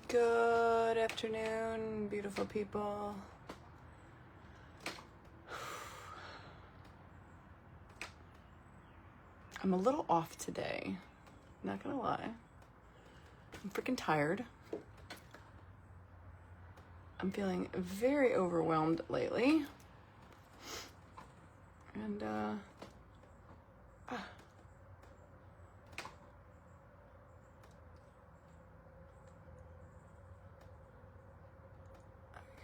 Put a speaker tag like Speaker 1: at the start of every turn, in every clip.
Speaker 1: Good afternoon, beautiful people. I'm a little off today, not gonna lie. I'm freaking tired. I'm feeling very overwhelmed lately. And,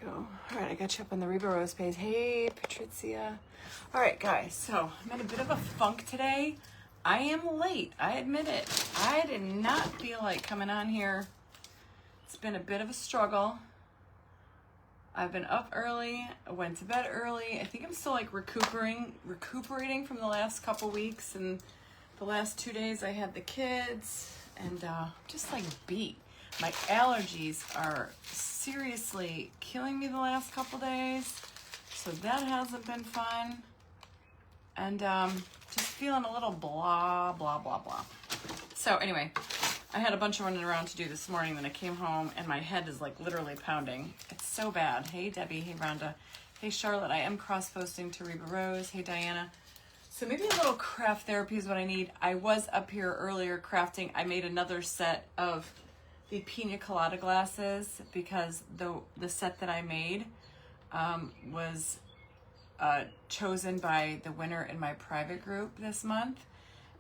Speaker 1: Go. All right, I got you up on the Reba Rose page. Hey, Patricia. All right, guys, so I'm in a bit of a funk today. I am late, I admit it. I did not feel like coming on here. It's been a bit of a struggle. I've been up early, I went to bed early. I think I'm still like recuperating from the last couple weeks, and the last 2 days I had the kids, and just like beat. My allergies are seriously killing me the last couple days, so that hasn't been fun. And just feeling a little blah, blah, blah, blah. So anyway, I had a bunch of running around to do this morning, then I came home and my head is like literally pounding. It's so bad. Hey Debbie, hey Rhonda, hey Charlotte, I am cross-posting to Reba Rose, hey Diana. So maybe a little craft therapy is what I need. I was up here earlier crafting. I made another set of the pina colada glasses because the set that I made was chosen by the winner in my private group this month,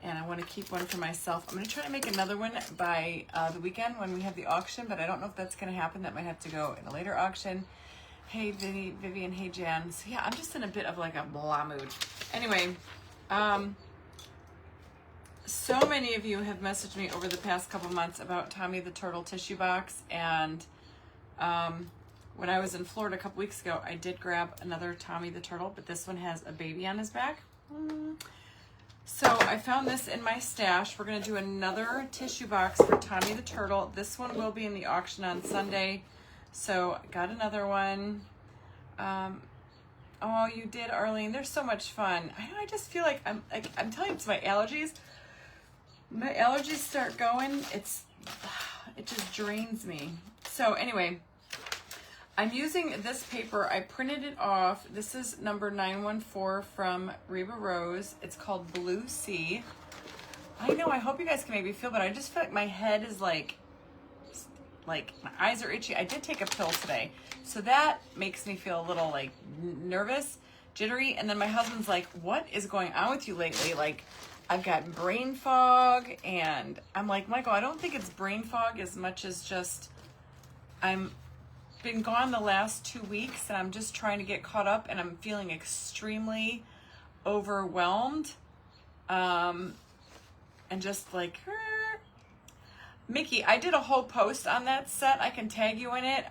Speaker 1: and I want to keep one for myself. I'm going to try to make another one by the weekend when we have the auction, but I don't know if that's going to happen. That might have to go in a later auction. Hey Vivian, hey Jan. So yeah, I'm just in a bit of like a blah mood. Anyway, so many of you have messaged me over the past couple months about Tommy the Turtle tissue box, and when I was in Florida a couple weeks ago, I did grab another Tommy the Turtle, but this one has a baby on his back. So I found this in my stash. We're going to do another tissue box for Tommy the Turtle. This one will be in the auction on Sunday. So I got another one. Oh, you did, Arlene. They're so much fun. I just feel like I'm telling you, it's my allergies. My allergies start going. It just drains me. So anyway, I'm using this paper. I printed it off. This is number 914 from Reba Rose. It's called Blue Sea. I know, I hope you guys can maybe feel, but I just feel like my head is like my eyes are itchy. I did take a pill today, so that makes me feel a little like nervous, jittery. And then my husband's like, what is going on with you lately? Like, I've got brain fog, and I'm like, Michael, I don't think it's brain fog as much as just I'm been gone the last 2 weeks, and I'm just trying to get caught up, and I'm feeling extremely overwhelmed, and just like, Mickey, I did a whole post on that set. I can tag you in it.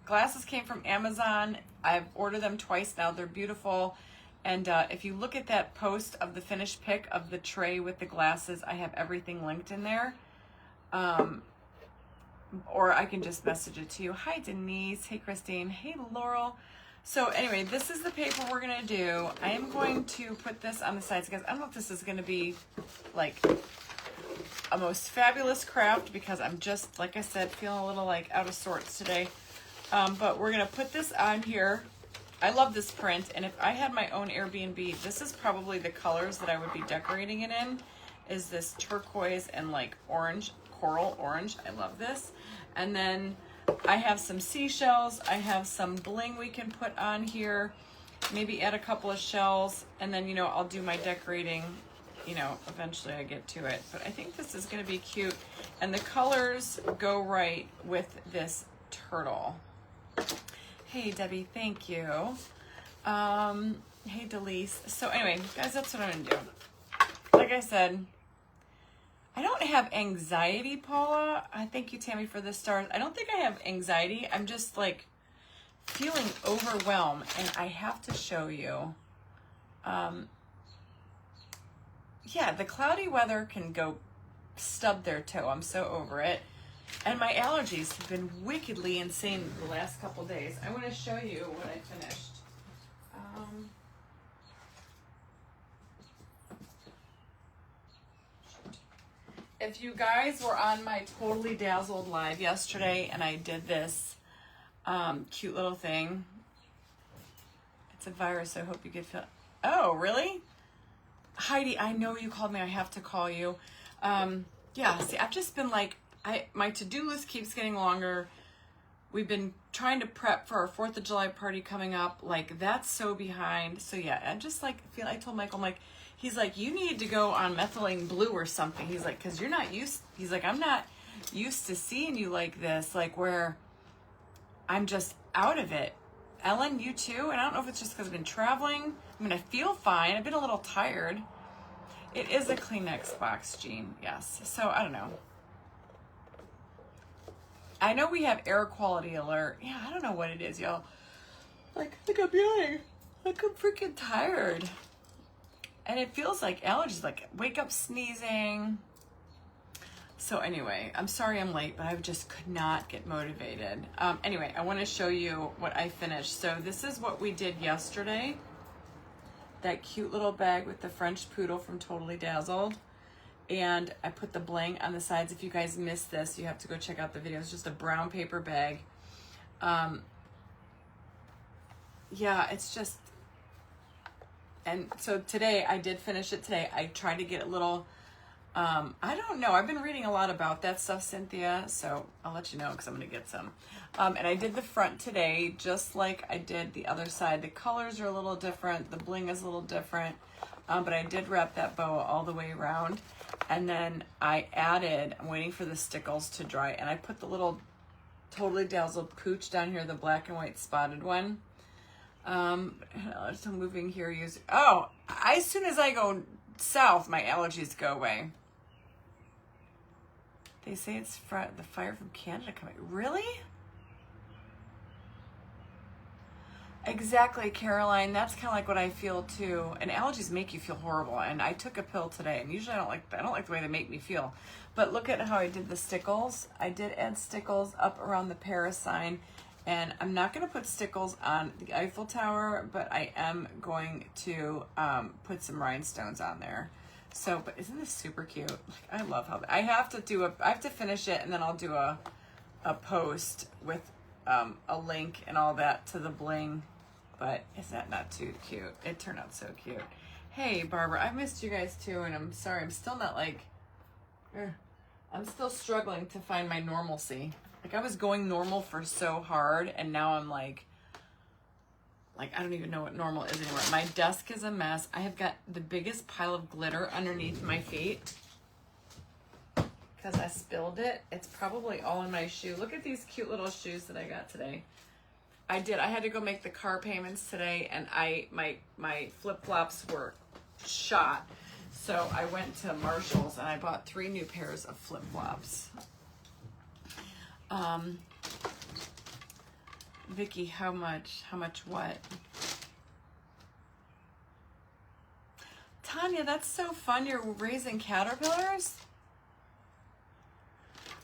Speaker 1: Glasses came from Amazon. I've ordered them twice now. They're beautiful. And if you look at that post of the finished pic of the tray with the glasses, I have everything linked in there. Or I can just message it to you. Hi, Denise. Hey, Christine. Hey, Laurel. So anyway, this is the paper we're going to do. I am going to put this on the sides, guys. I don't know if this is going to be like a most fabulous craft because I'm just, like I said, feeling a little like out of sorts today. But we're going to put this on here. I love this print, and if I had my own Airbnb, this is probably the colors that I would be decorating it in, is this turquoise and like orange, coral orange. I love this. And then I have some seashells. I have some bling we can put on here, maybe add a couple of shells, and then, you know, I'll do my decorating, you know, eventually I get to it. But I think this is going to be cute, and the colors go right with this turtle. Hey, Debbie, thank you. Hey, Delise. So anyway, guys, that's what I'm going to do. Like I said, I don't have anxiety, Paula. I thank you, Tammy, for the stars. I don't think I have anxiety. I'm just like feeling overwhelmed, and I have to show you. Yeah, the cloudy weather can go stub their toe. I'm so over it. And my allergies have been wickedly insane the last couple days. I want to show you what I finished. if you guys were on my Totally Dazzled live yesterday and I did this cute little thing, it's a virus, so I hope you get feel. Oh, really? Heidi, I know you called me. I have to call you. Yeah, see, I've just been like, my to-do list keeps getting longer. We've been trying to prep for our 4th of July party coming up. Like, that's so behind. So yeah, I just like I told Michael, I'm like, he's like, you need to go on methylene blue or something. He's like, cause you're not used, he's like, I'm not used to seeing you like this, like where I'm just out of it. Ellen, you too? And I don't know if it's just because I've been traveling. I mean, I feel fine. I've been a little tired. It is a Kleenex box, Jean. Yes. So, I don't know. I know we have air quality alert. Yeah, I don't know what it is, y'all. Like, I think I'm yawning. Like, I'm freaking tired. And it feels like allergies. Like, wake up sneezing. So anyway, I'm sorry I'm late, but I just could not get motivated. Anyway, I want to show you what I finished. So this is what we did yesterday. That cute little bag with the French poodle from Totally Dazzled. And I put the bling on the sides. If you guys missed this, you have to go check out the video. It's just a brown paper bag. Yeah, it's just... And so today, I did finish it today. I tried to get a little... I don't know. I've been reading a lot about that stuff, Cynthia, so I'll let you know because I'm going to get some. And I did the front today just like I did the other side. The colors are a little different. The bling is a little different. But I did wrap that boa all the way around. And then I added, I'm waiting for the stickles to dry, and I put the little Totally Dazzled pooch down here, the black and white spotted one. I'm moving here. As soon as I go south, my allergies go away. They say it's the fire from Canada coming. Really? Exactly, Caroline. That's kind of like what I feel too. And allergies make you feel horrible. And I took a pill today, and usually I don't like the way they make me feel. But look at how I did the stickles. I did add stickles up around the Paris sign, and I'm not going to put stickles on the Eiffel Tower, but I am going to put some rhinestones on there. So, but isn't this super cute? Like, I love how I have to finish it, and then I'll do a post with a link and all that to the bling. But is that not too cute? It turned out so cute. Hey, Barbara, I missed you guys too, and I'm sorry. I'm still not like, I'm still struggling to find my normalcy. Like, I was going normal for so hard, and now I'm like I don't even know what normal is anymore. My desk is a mess. I have got the biggest pile of glitter underneath my feet because I spilled it. It's probably all in my shoe. Look at these cute little shoes that I got today. I had to go make the car payments today, and my flip-flops were shot. So I went to Marshall's and I bought 3 new pairs of flip-flops. Vicky, how much what? Tanya, that's so fun. You're raising caterpillars?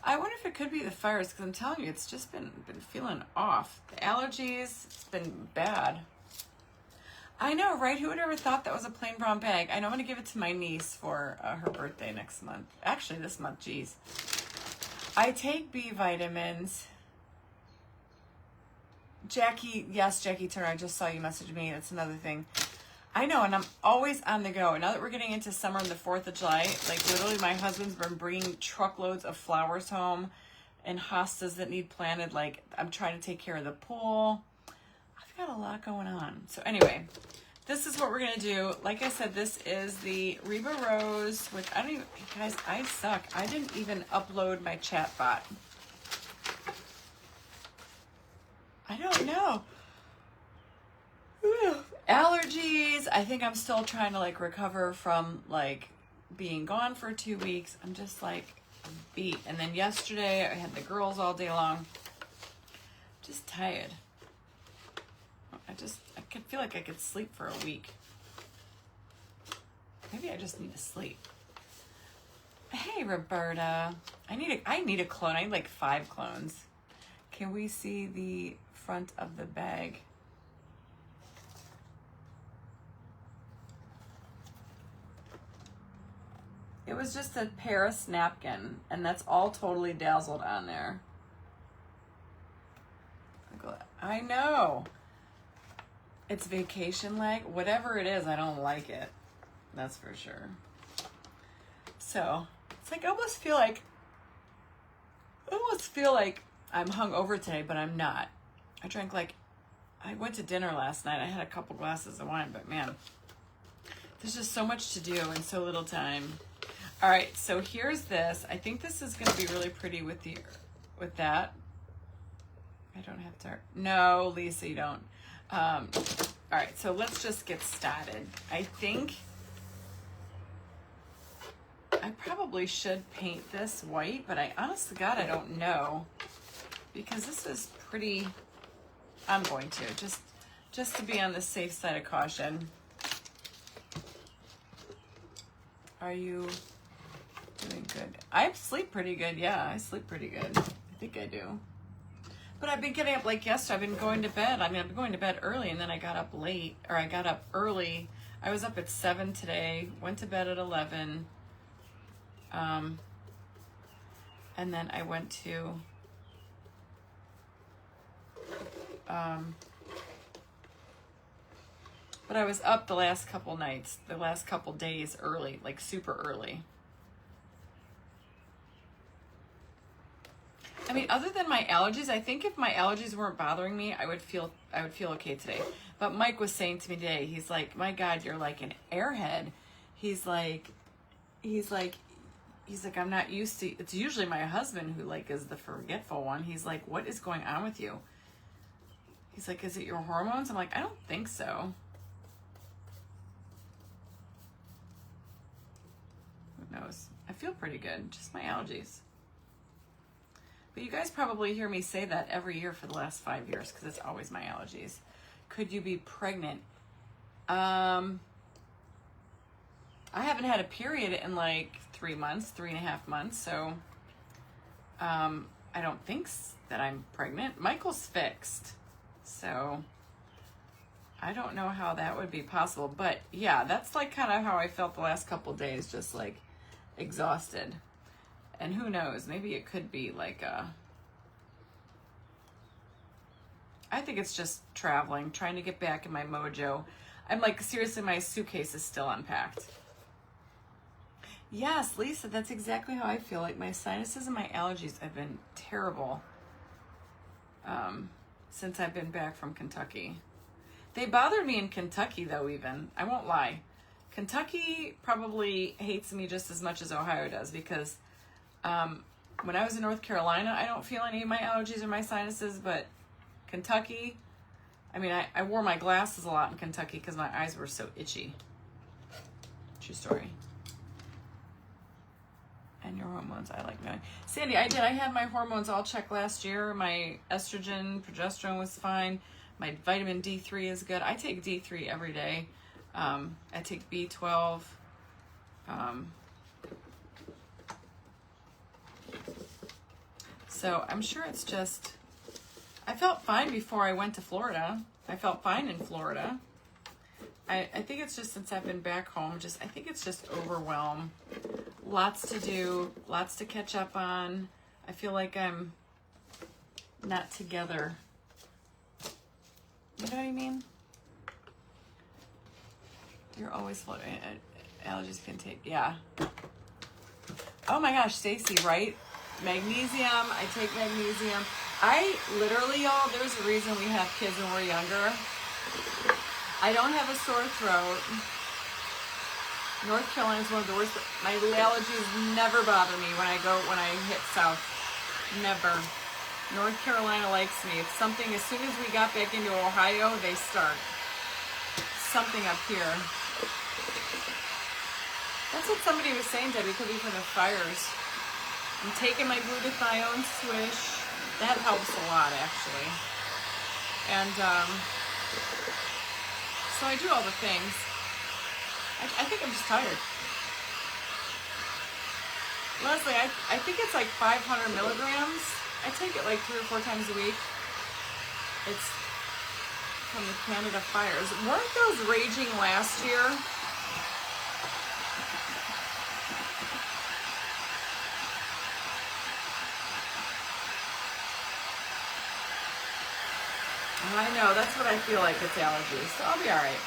Speaker 1: I wonder if it could be the fires, because I'm telling you, it's just been feeling off. The allergies, it's been bad. I know, right? Who would ever thought that was a plain brown bag? I know I'm going to give it to my niece for her birthday next month. Actually, this month, geez. I take B vitamins. Jackie, yes, Jackie Turner, I just saw you message me. That's another thing. I know, and I'm always on the go. And now that we're getting into summer and the 4th of July, like literally my husband's been bringing truckloads of flowers home and hostas that need planted. Like, I'm trying to take care of the pool. I've got a lot going on. So anyway, this is what we're going to do. Like I said, this is the Reba Rose, which I don't even, guys, I suck. I didn't even upload my chat bot. I don't know. Allergies. I think I'm still trying to like recover from like being gone for 2 weeks. I'm just like beat. And then yesterday I had the girls all day long. Just tired. I could feel like I could sleep for a week. Maybe I just need to sleep. Hey, Roberta. I need a clone. I need like 5 clones. Can we see the front of the bag? It was just a Paris napkin, and that's all totally dazzled on there. I know. It's vacation leg. Whatever it is, I don't like it. That's for sure. So, it's like, I almost feel like I'm hungover today, but I'm not. I went to dinner last night. I had a couple glasses of wine, but man, there's just so much to do in so little time. All right, so here's this. I think this is going to be really pretty with that. I don't have to. No, Lisa, you don't. All right, so let's just get started. I think I probably should paint this white, but I honest to God, I don't know, because this is pretty. I'm going to just to be on the safe side of caution. Are you doing good? I sleep pretty good. Yeah, I sleep pretty good. I think I do. But I've been getting up like yesterday. I've been going to bed. I mean, I've been going to bed early, and then I got up late, or I got up early. I was up at 7 today, went to bed at 11. And then I went to, but I was up the last couple nights, the last couple days early, like super early. I mean, other than my allergies, I think if my allergies weren't bothering me, I would feel okay today. But Mike was saying to me today, he's like, my God, you're like an airhead. He's like, I'm not used to, it's usually my husband who like is the forgetful one. He's like, what is going on with you? He's like, is it your hormones? I'm like, I don't think so. Who knows? I feel pretty good, just my allergies. But you guys probably hear me say that every year for the last 5 years, because it's always my allergies. Could you be pregnant? I haven't had a period in like 3.5 months, so I don't think that I'm pregnant. Michael's fixed, so I don't know how that would be possible. But yeah, that's like kind of how I felt the last couple of days, just like exhausted. And who knows, maybe it could be like I think it's just traveling, trying to get back in my mojo. I'm like, seriously, my suitcase is still unpacked. Yes, Lisa, that's exactly how I feel. Like my sinuses and my allergies have been terrible since I've been back from Kentucky. They bothered me in Kentucky, though, even. I won't lie. Kentucky probably hates me just as much as Ohio does, because when I was in North Carolina, I don't feel any of my allergies or my sinuses, but Kentucky, I mean, I wore my glasses a lot in Kentucky because my eyes were so itchy. True story. And your hormones, I like knowing. Sandy, I did. I had my hormones all checked last year. My estrogen, progesterone was fine. My vitamin D3 is good. I take D3 every day. I take B12. So I'm sure it's just, I felt fine before I went to Florida. I felt fine in Florida. I think it's just since I've been back home, I think it's just overwhelm. Lots to do, lots to catch up on. I feel like I'm not together. You know what I mean? You're always floating. Allergies can take, yeah. Oh my gosh, Stacy, right? Magnesium, I take magnesium. I literally, y'all, there's a reason we have kids when we're younger. I don't have a sore throat. North Carolina is one of the worst. My allergies never bother me when I hit south. Never. North Carolina likes me. It's something, as soon as we got back into Ohio, they start. Something up here. That's what somebody was saying, Debbie. It could be from the fires. I'm taking my glutathione swish. That helps a lot, actually. And so I do all the things. I think I'm just tired. Leslie, I think it's like 500 milligrams. I take it like 3 or 4 times a week. It's from the Canada fires. Weren't those raging last year? I know, that's what I feel like, it's allergies. So I'll be all right.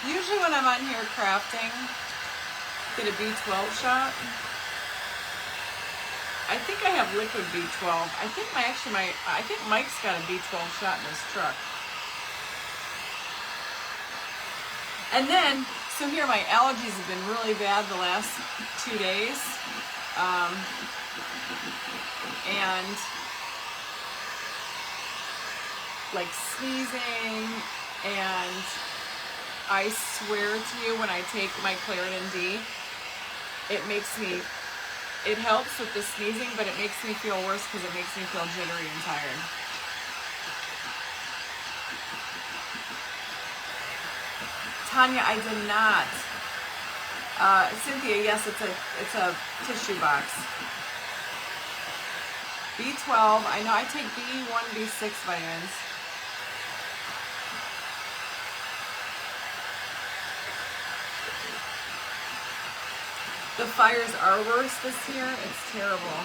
Speaker 1: Usually when I'm on here crafting, get a B12 shot. I think I have liquid B12. I think Mike's got a B12 shot in his truck. And then, so here my allergies have been really bad the last 2 days. And like sneezing, and I swear to you, when I take my Claritin D, it helps with the sneezing, but it makes me feel worse because it makes me feel jittery and tired. Tanya, I did not. Cynthia, yes, it's a tissue box. B12, I know I take B1, B6 vitamins. The fires are worse this year. It's terrible.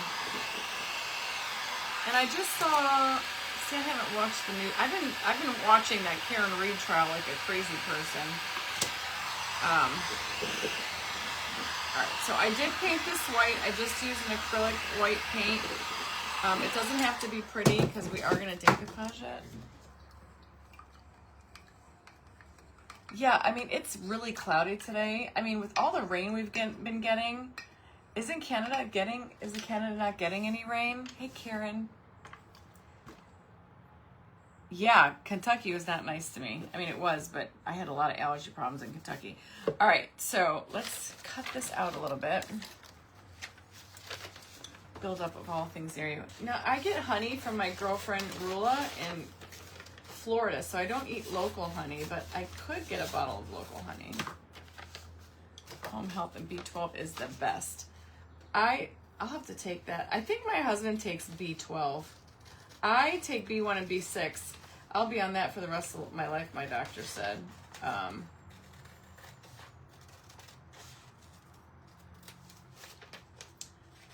Speaker 1: And I just saw, see, I haven't watched the news. I've been watching that Karen Reed trial like a crazy person. All right, so I did paint this white. I just used an acrylic white paint. It doesn't have to be pretty because we are going to decoupage it. Yeah, I mean, it's really cloudy today. I mean, with all the rain we've been getting, isn't Canada not getting any rain? Hey, Karen. Yeah, Kentucky was not nice to me. I mean, it was, but I had a lot of allergy problems in Kentucky. All right, so let's cut this out a little bit. Build up of all things area. Now, I get honey from my girlfriend Rula in Florida, so I don't eat local honey, but I could get a bottle of local honey. Home health and B12 is the best. I'll have to take that. I think my husband takes B12. I take B1 and B6. I'll be on that for the rest of my life, my doctor said.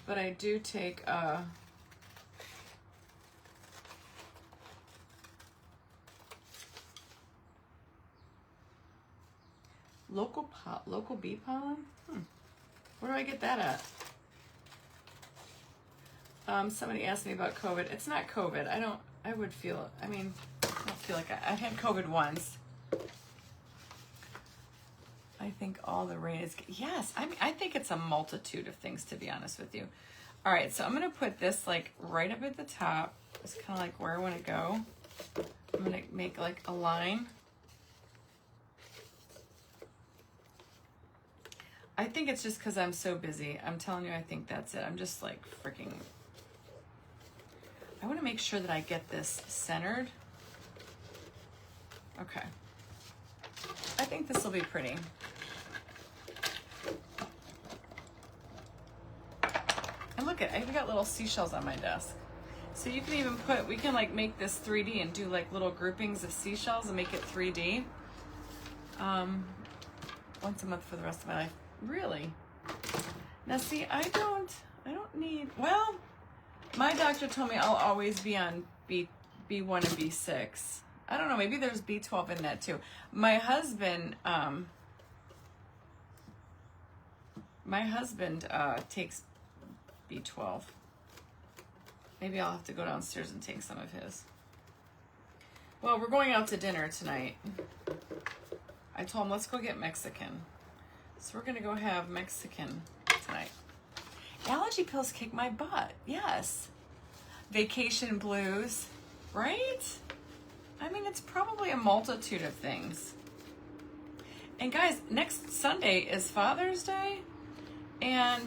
Speaker 1: But I do take local bee pollen. Where do I get that at? Somebody asked me about COVID. It's not COVID. I don't feel like I had COVID once. I think all the rain is, yes, I think it's a multitude of things, to be honest with you. All right, so I'm going to put this like right up at the top. It's kind of like where I want to go. I'm going to make like a line. I think it's just because I'm so busy. I'm telling you, I think that's it. I'm just like freaking, I want to make sure that I get this centered. Okay. I think this will be pretty. And look at, I've got little seashells on my desk. So you can even we can like make this 3D and do like little groupings of seashells and make it 3D. Once a month for the rest of my life. Really? Now see, I don't need, well, my doctor told me I'll always be on B1 and B6. I don't know, maybe there's B12 in that too. My husband takes B12. Maybe I'll have to go downstairs and take some of his. Well, we're going out to dinner tonight. I told him, let's go get Mexican. So we're gonna go have Mexican tonight. Allergy pills kick my butt, yes. Vacation blues, right? I mean, it's probably a multitude of things. And guys, next Sunday is Father's Day, and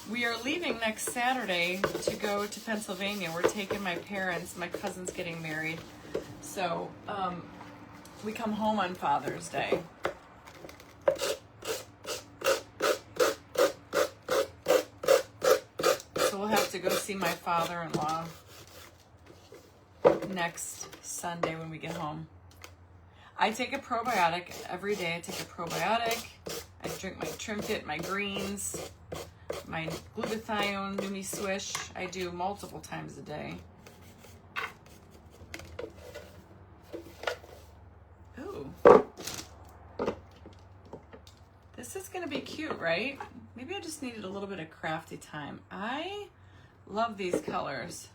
Speaker 1: we are leaving next Saturday to go to Pennsylvania. We're taking my parents, my cousin's getting married. So we come home on Father's Day. So we'll have to go see my father-in-law next Sunday when we get home. I take a probiotic every day. I take a probiotic. I drink my Trimfit, my greens, my glutathione, Numi Swish. I do multiple times a day. Ooh. This is gonna be cute, right? Maybe I just needed a little bit of crafty time. I love these colors.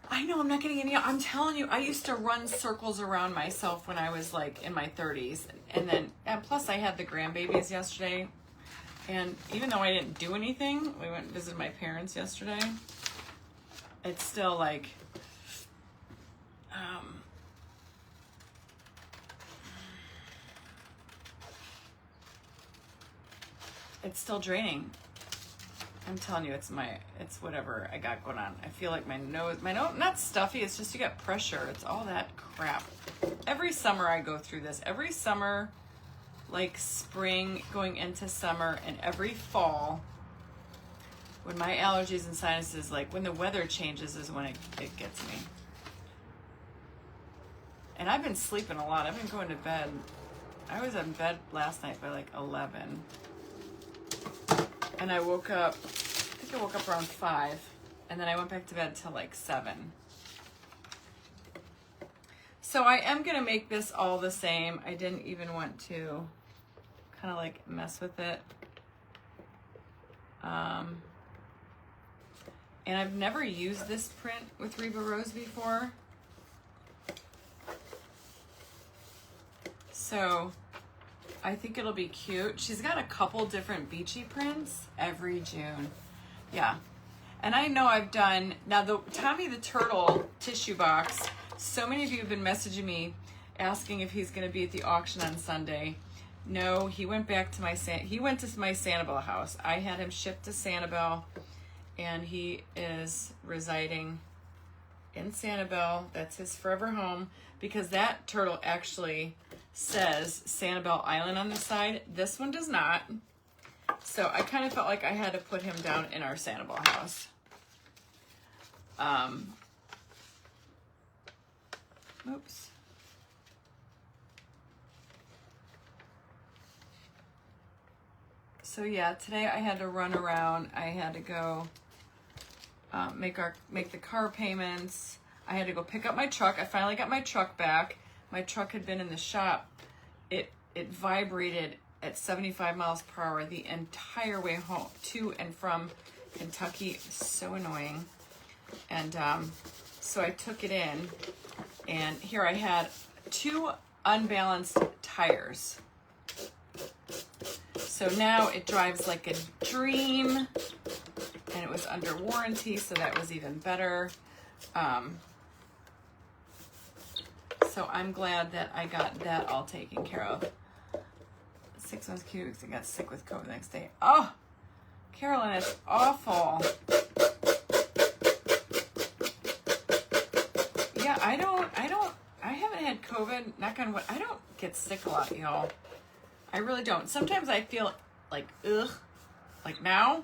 Speaker 1: I know I'm not getting any, I'm telling you, I used to run circles around myself when I was like in my 30s. And plus I had the grandbabies yesterday. And even though I didn't do anything, we went and visited my parents yesterday. It's still like, it's still draining. I'm telling you, it's whatever I got going on. I feel like my nose, not stuffy, it's just you got pressure. It's all that crap. Every summer I go through this. Every summer, like spring going into summer, and every fall, when my allergies and sinuses, like when the weather changes is when it gets me. And I've been sleeping a lot. I've been going to bed. I was in bed last night by like 11. And I woke up, I think I woke up around 5, and then I went back to bed till like 7. So I am gonna make this all the same. I didn't even want to kind of like mess with it. And I've never used this print with Reba Rose before. So I think it'll be cute. She's got a couple different Beachy prints every June. Yeah. And I know I've done, now the Tommy the Turtle tissue box, so many of you have been messaging me asking if he's going to be at the auction on Sunday. No, he went back to my Sanibel house. I had him shipped to Sanibel, and he is residing in Sanibel. That's his forever home, because that turtle actually says Sanibel Island on the side. This one does not. So I kind of felt like I had to put him down in our Sanibel house. Oops. So yeah, today I had to run around. I had to go make the car payments. I had to go pick up my truck. I finally got my truck back. My truck had been in the shop. It vibrated at 75 miles per hour the entire way home to and from Kentucky. So annoying. And so I took it in, and here I had 2 unbalanced tires. So now it drives like a dream, and it was under warranty, so that was even better. So I'm glad that I got that all taken care of. 6 months cute, I got sick with COVID the next day. Oh, Carolyn, it's awful. Yeah, I haven't had COVID, knock on wood. I don't get sick a lot, y'all. I really don't. Sometimes I feel like, ugh, like now.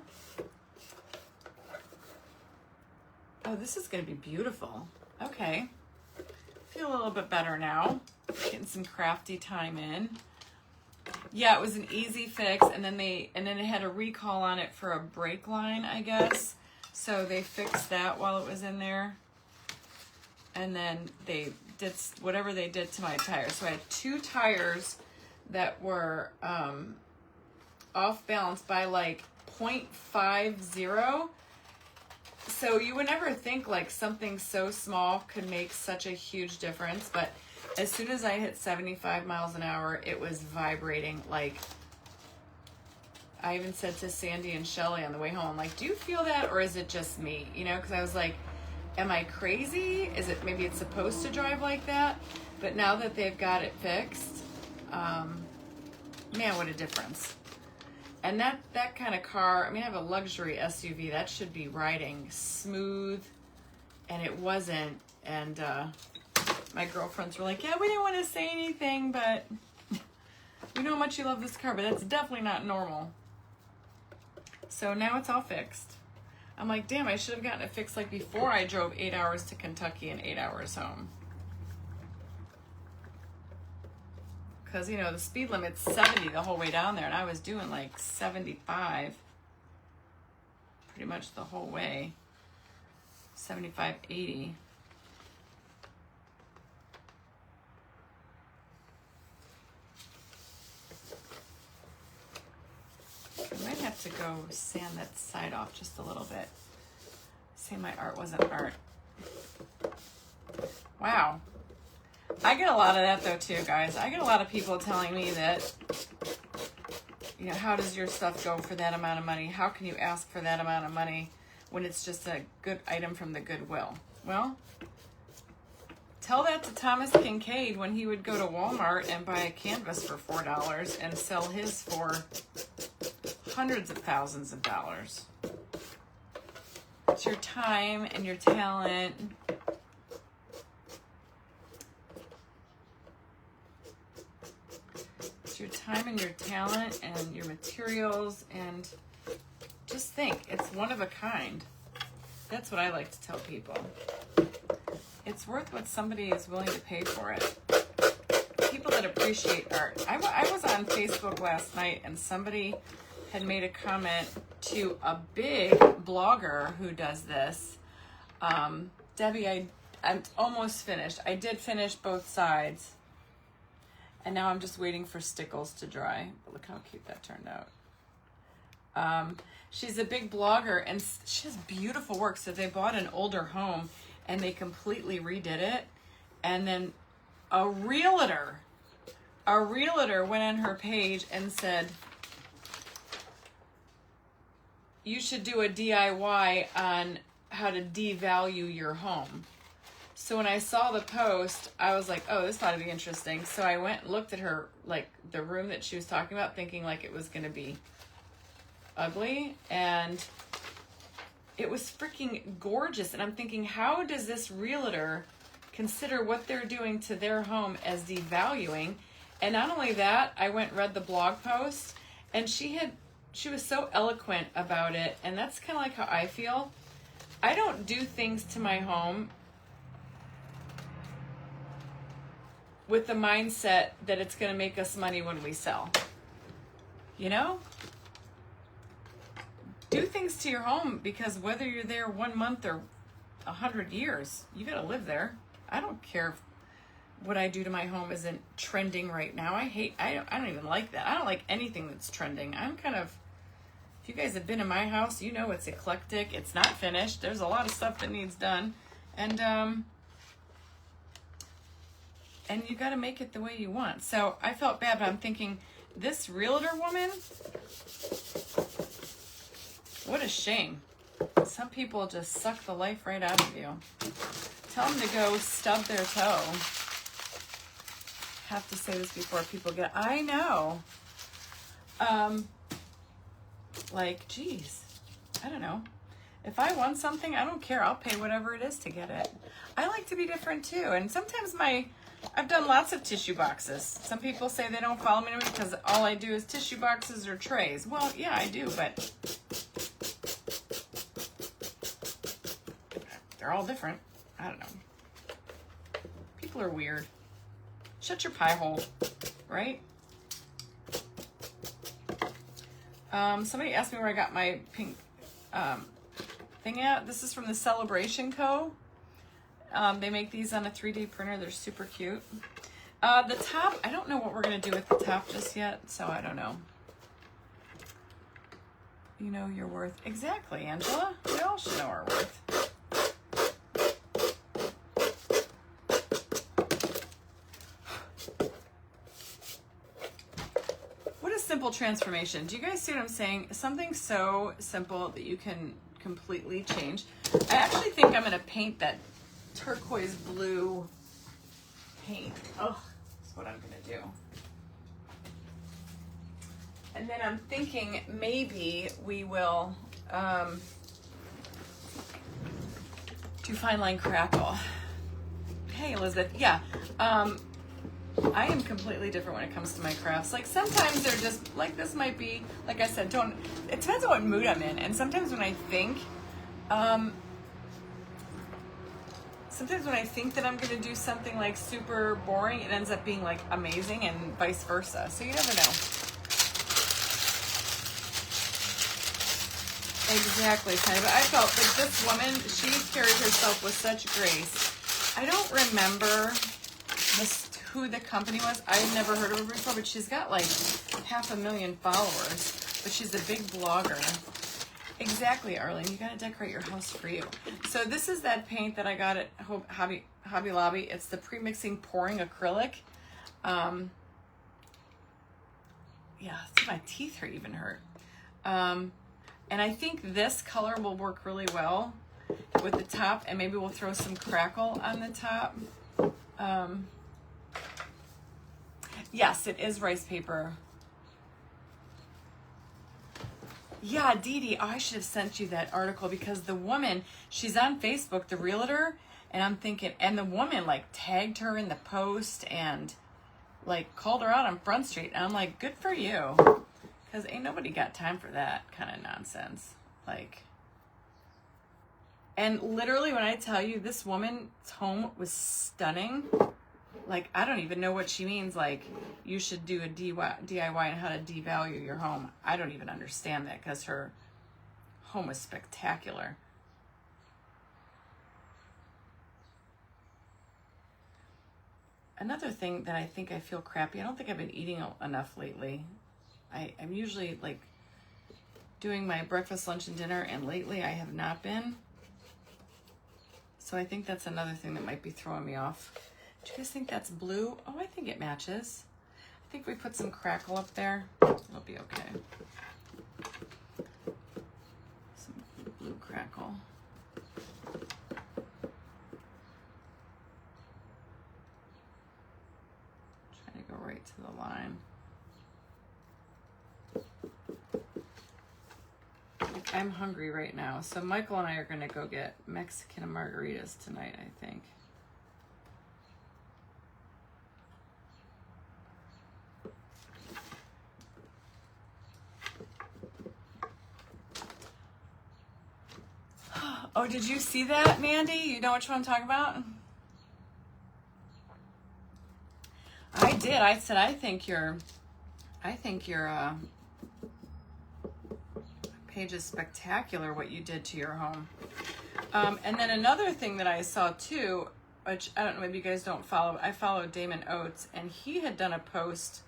Speaker 1: Oh, this is going to be beautiful. Okay. Feel a little bit better now. Getting some crafty time in. Yeah, it was an easy fix, and then it had a recall on it for a brake line, I guess. So they fixed that while it was in there. And then they did whatever they did to my tires. So I had 2 tires that were off balance by like 0.50. So you would never think like something so small could make such a huge difference, but as soon as I hit 75 miles an hour, it was vibrating. Like, I even said to Sandy and Shelly on the way home, like, do you feel that, or is it just me? You know, because I was like, am I crazy? Maybe it's supposed to drive like that? But now that they've got it fixed, man, what a difference. And that kind of car, I mean, I have a luxury SUV. That should be riding smooth, and it wasn't. And my girlfriends were like, yeah, we didn't want to say anything, but we know how much you love this car, but that's definitely not normal. So now it's all fixed. I'm like, damn, I should have gotten it fixed like before I drove 8 hours to Kentucky and 8 hours home. Because, you know, the speed limit's 70 the whole way down there, and I was doing like 75 pretty much the whole way. 75, 80. go sand that side off just a little bit. Say my art wasn't art. Wow. I get a lot of that though too, guys. I get a lot of people telling me that, you know, how does your stuff go for that amount of money? How can you ask for that amount of money when it's just a good item from the Goodwill? Well, tell that to Thomas Kincaid when he would go to Walmart and buy a canvas for $4 and sell his for hundreds of thousands of dollars. It's your time and your talent. It's your time and your talent and your materials, and just think, it's one of a kind. That's what I like to tell people. It's worth what somebody is willing to pay for it. People that appreciate art. I was on Facebook last night and somebody had made a comment to a big blogger who does this. Debbie, I'm almost finished. I did finish both sides. And now I'm just waiting for stickles to dry. But look how cute that turned out. She's a big blogger and she has beautiful work. So they bought an older home and they completely redid it. And then a realtor went on her page and said, you should do a DIY on how to devalue your home. So when I saw the post, I was like, oh, this ought to be interesting. So I went and looked at her, like the room that she was talking about, thinking like it was going to be ugly. And it was freaking gorgeous. And I'm thinking, how does this realtor consider what they're doing to their home as devaluing? And not only that, I went and read the blog post, and she was so eloquent about it. And that's kind of like how I feel. I don't do things to my home with the mindset that it's going to make us money when we sell. You know? Do things to your home because whether you're there 1 month or 100 years, you got to live there. I don't care if what I do to my home isn't trending right now. I don't even like that. I don't like anything that's trending. I'm kind of, if you guys have been in my house, you know it's eclectic. It's not finished. There's a lot of stuff that needs done. And you got to make it the way you want. So I felt bad, but I'm thinking, this realtor woman, what a shame. Some people just suck the life right out of you. Tell them to go stub their toe. Have to say this before people get, I know. Like, geez, I don't know. If I want something, I don't care. I'll pay whatever it is to get it. I like to be different too. And sometimes I've done lots of tissue boxes. Some people say they don't follow me because all I do is tissue boxes or trays. Well, yeah, I do, but they're all different. I don't know. People are weird. Shut your pie hole, right? Somebody asked me where I got my pink thing at. This is from the Celebration Co. They make these on a 3D printer. They're super cute. The top, I don't know what we're going to do with the top just yet, so I don't know. You know your worth. Exactly, Angela. We all should know our worth. Simple transformation. Do you guys see what I'm saying? Something so simple that you can completely change. I actually think I'm going to paint that turquoise blue paint. Oh, that's what I'm going to do. And then I'm thinking maybe we will do fine line crackle. Hey, Elizabeth. Yeah. I am completely different when it comes to my crafts. Like sometimes they're just like, this might be, like I said, it depends on what mood I'm in. And sometimes when I think that I'm going to do something like super boring, it ends up being like amazing and vice versa. So you never know. Exactly, kind of. But I felt like this woman, she carried herself with such grace. I don't remember who the company was. I had never heard of her before, but she's got like 500,000 followers. but she's a big blogger. Exactly, Arlene. You gotta decorate your house for you. So this is that paint that I got at Hobby Lobby. It's the pre-mixing pouring acrylic. Yeah, see, my teeth are even hurt. And I think this color will work really well with the top, and maybe we'll throw some crackle on the top. Yes, it is rice paper. Yeah, Dee Dee, I should have sent you that article because the woman, she's on Facebook, the realtor, and I'm thinking, and the woman like tagged her in the post and like called her out on Front Street. And I'm like, good for you. Because ain't nobody got time for that kind of nonsense. Like, and literally when I tell you this woman's home was stunning, like, I don't even know what she means. Like, you should do a DIY on how to devalue your home. I don't even understand that because her home was spectacular. Another thing that I think I feel crappy, I don't think I've been eating enough lately. I'm usually like doing my breakfast, lunch, and dinner, and lately I have not been. So I think that's another thing that might be throwing me off. Do you guys think that's blue? Oh, I think it matches. I think we put some crackle up there. It'll be okay. Some blue crackle. Trying to go right to the line. I'm hungry right now. So Michael and I are going to go get Mexican margaritas tonight, I think. Oh, did you see that, Mandy? You know which one I'm talking about? I did. I said, I think your page is spectacular, what you did to your home. And then another thing that I saw too, which I don't know, maybe you guys don't follow. I follow Damon Oates, and he had done a post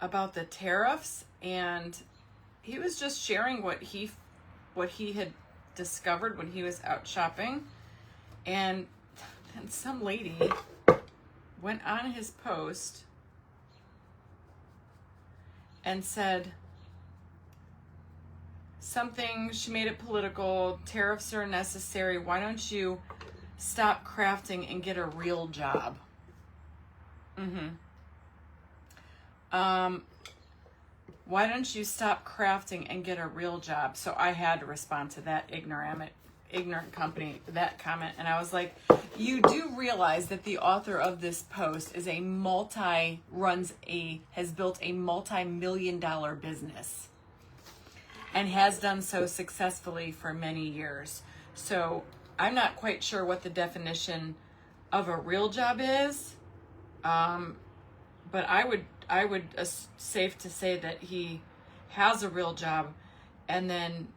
Speaker 1: about the tariffs, and he was just sharing what he had discovered when he was out shopping. And then some lady went on his post and said something, she made it political, tariffs are necessary, why don't you stop crafting and get a real job? Why don't you stop crafting and get a real job? So I had to respond to that ignorant company, that comment. And I was like, you do realize that the author of this post is has built a multi-million-dollar business and has done so successfully for many years. So I'm not quite sure what the definition of a real job is. But I would safe to say that he has a real job. And then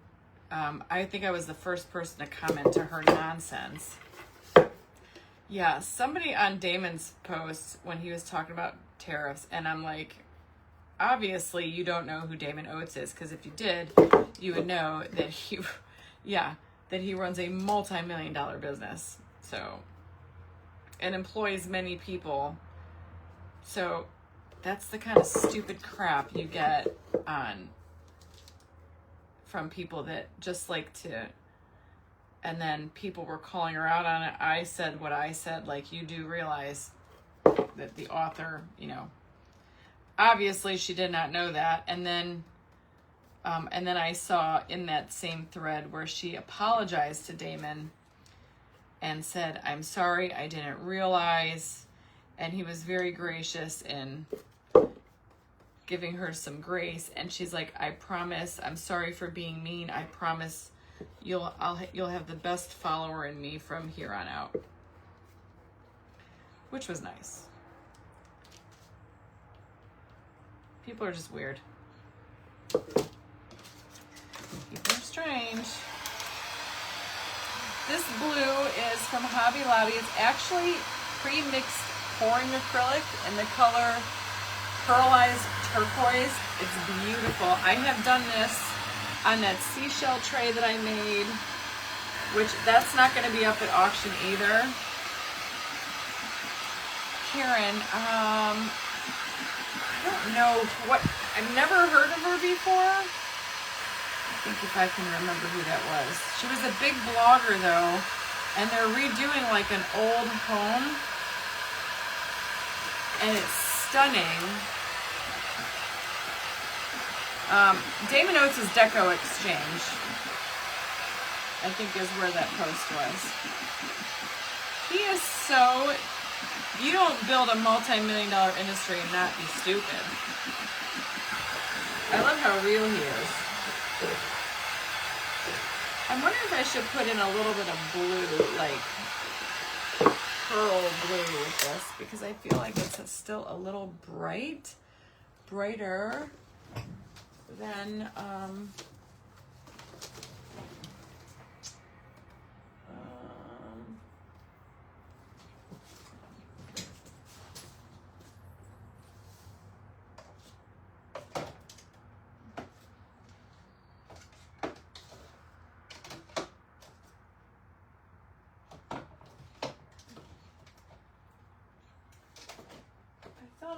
Speaker 1: I think I was the first person to comment to her nonsense. Yeah, somebody on Damon's post when he was talking about tariffs, and I'm like, obviously you don't know who Damon Oates is, because if you did, you would know that he runs a multi-million-dollar business. So, and employs many people. So that's the kind of stupid crap you get from people that just like to, and then people were calling her out on it. I said what I said, like, you do realize that the author, obviously she did not know that. And then I saw in that same thread where she apologized to Damon and said, I'm sorry, I didn't realize. And he was very gracious in giving her some grace. And she's like, I promise, I'm sorry for being mean. I promise you'll have the best follower in me from here on out. Which was nice. People are just weird. People are strange. This blue is from Hobby Lobby. It's actually pre-mixed pouring acrylic in the color Pearlized turquoise. It's beautiful. I have done this on that seashell tray that I made, which that's not going to be up at auction either. Karen, I don't know what, I've never heard of her before. I think if I can remember who that was. She was a big blogger though, and they're redoing like an old home, and it's stunning. Damon Oates' Deco Exchange, I think is where that post was. He is so, you don't build a multi-million-dollar industry and not be stupid. I love how real he is. I'm wondering if I should put in a little bit of blue, like pearl blue with this, because I feel like it's still a little brighter than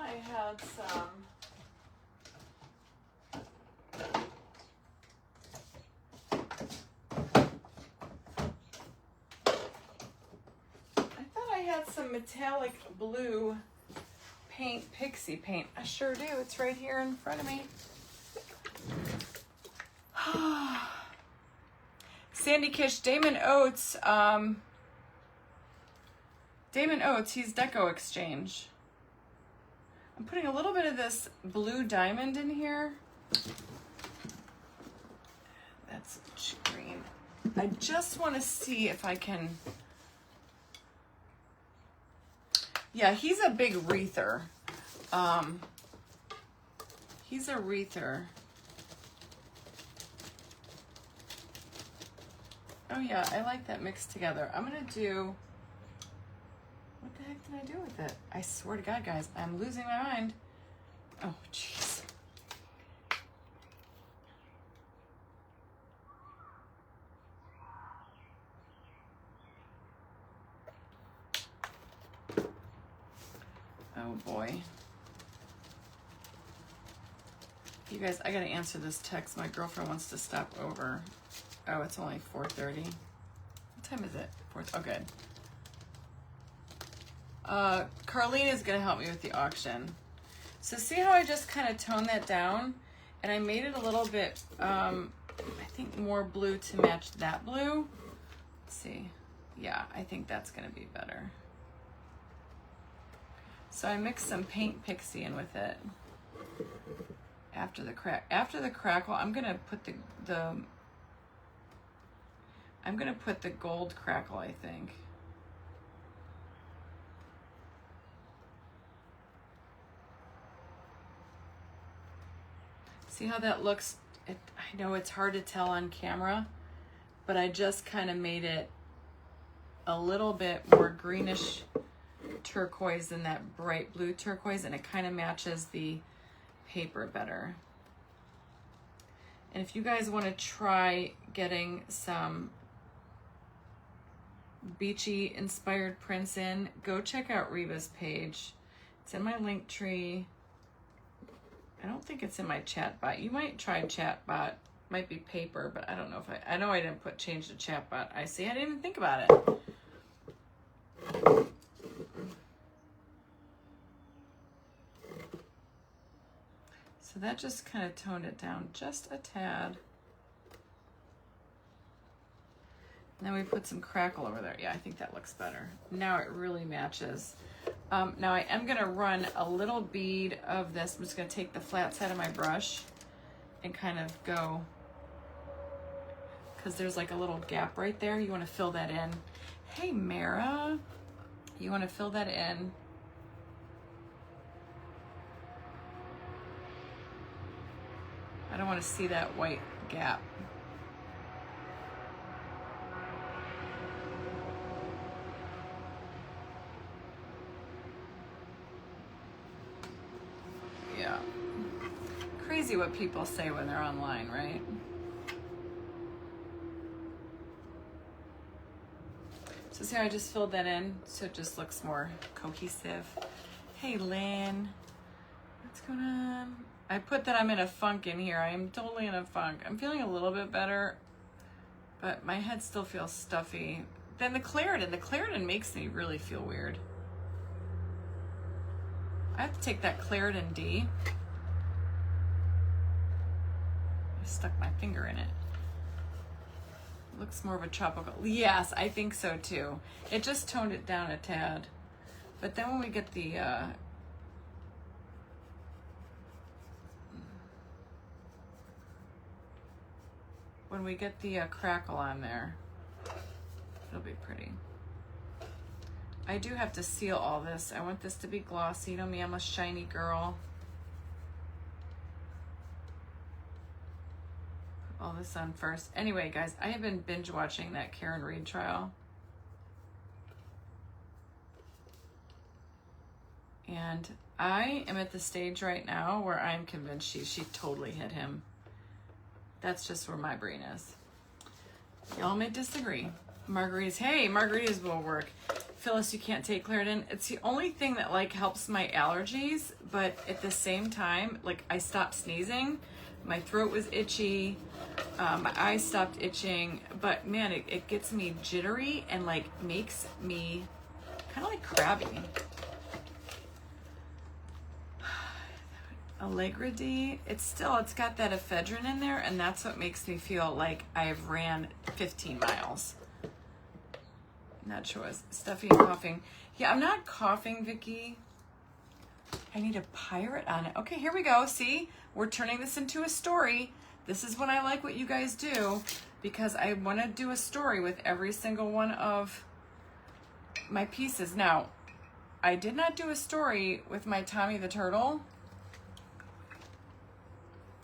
Speaker 1: I had some. I thought I had some metallic blue paint, pixie paint. I sure do. It's right here in front of me. Sandy Kish, Damon Oates. Damon Oates, he's Deco Exchange. I'm putting a little bit of this blue diamond in here. That's green. I just want to see if I can. Yeah, he's a big wreather. He's a wreather. Oh yeah, I like that mixed together. I'm gonna do. What the heck did I do with it? I swear to God, guys, I'm losing my mind. Oh, jeez. Oh, boy. You guys, I gotta answer this text. My girlfriend wants to stop over. Oh, it's only 4:30. What time is it? 4. Oh, good. Carlene is going to help me with the auction. So see how I just kind of toned that down? And I made it a little bit, I think more blue to match that blue. Let's see. Yeah, I think that's going to be better. So I mixed some paint pixie in with it. After the crackle, I'm going to put the gold crackle, I think. See how that looks? I know it's hard to tell on camera, but I just kind of made it a little bit more greenish turquoise than that bright blue turquoise, and it kind of matches the paper better. And if you guys want to try getting some Beachy inspired prints in, go check out Reva's page. It's in my link tree. I don't think it's in my chat bot. You might try chat bot. Might be paper, but I don't know if I know I didn't change the chat bot. I see. I didn't even think about it. So that just kind of toned it down just a tad. And then we put some crackle over there. Yeah, I think that looks better. Now it really matches. Now I am gonna run a little bead of this. I'm just gonna take the flat side of my brush and kind of go, because there's like a little gap right there. You wanna fill that in. Hey, Mara, you wanna fill that in. I don't wanna see that white gap. crazy what people say when they're online, right? So see how I just filled that in so it just looks more cohesive. Hey, Lynn. What's going on? I put that I'm in a funk in here. I am totally in a funk. I'm feeling a little bit better, but my head still feels stuffy. Then the Claritin makes me really feel weird. I have to take that Claritin D. I stuck my finger in it. Looks more of a tropical. Yes, I think so too. It just toned it down a tad. But then when we get the crackle on there, it'll be pretty. I do have to seal all this. I want this to be glossy. You know me, I'm a shiny girl. Put all this on first. Anyway, guys, I have been binge watching that Karen Reed trial. And I am at the stage right now where I'm convinced she totally hit him. That's just where my brain is. Y'all may disagree. Margaritas, hey, margaritas will work. Phyllis, you can't take Claritin. It's the only thing that like helps my allergies, but at the same time, like I stopped sneezing, my throat was itchy, my eyes stopped itching, but man, it gets me jittery and like makes me kind of like crabby. Allegra D, it's got that ephedrine in there, and that's what makes me feel like I've ran 15 miles. Not sure what's stuffy and coughing. Yeah, I'm not coughing, Vicky. I need a pirate on it. Okay, here we go. See, we're turning this into a story. This is when I like what you guys do, because I want to do a story with every single one of my pieces. Now, I did not do a story with my Tommy the Turtle.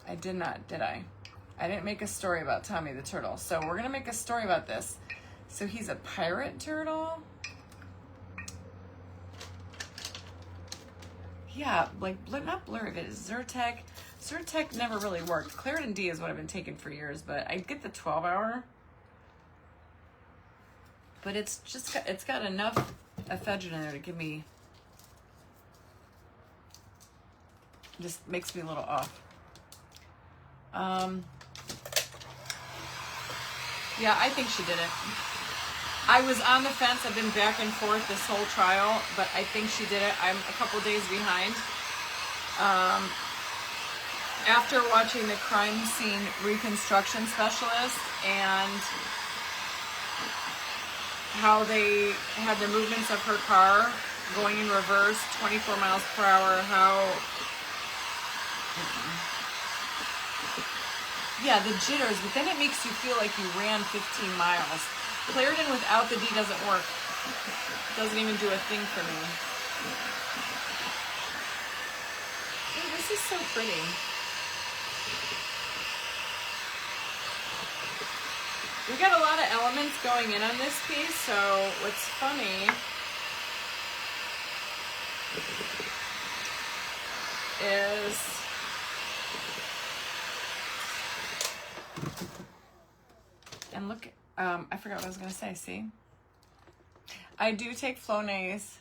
Speaker 1: I did not, did I? I didn't make a story about Tommy the Turtle. So we're going to make a story about this. So he's a pirate turtle. Yeah, like, not blurry, but Zyrtec. Zyrtec never really worked. Claritin D is what I've been taking for years, but I get the 12-hour. But it's got enough ephedrine in there to give me, just makes me a little off. Yeah, I think she did it. I was on the fence. I've been back and forth this whole trial, but I think she did it. I'm a couple days behind. After watching the crime scene reconstruction specialist and how they had the movements of her car going in reverse, 24 miles per hour, yeah, the jitters, but then it makes you feel like you ran 15 miles. Claritin without the D doesn't work. Doesn't even do a thing for me. Ooh, this is so pretty. We got a lot of elements going in on this piece, so what's funny is and look, I forgot what I was going to say, see? I do take Flonase.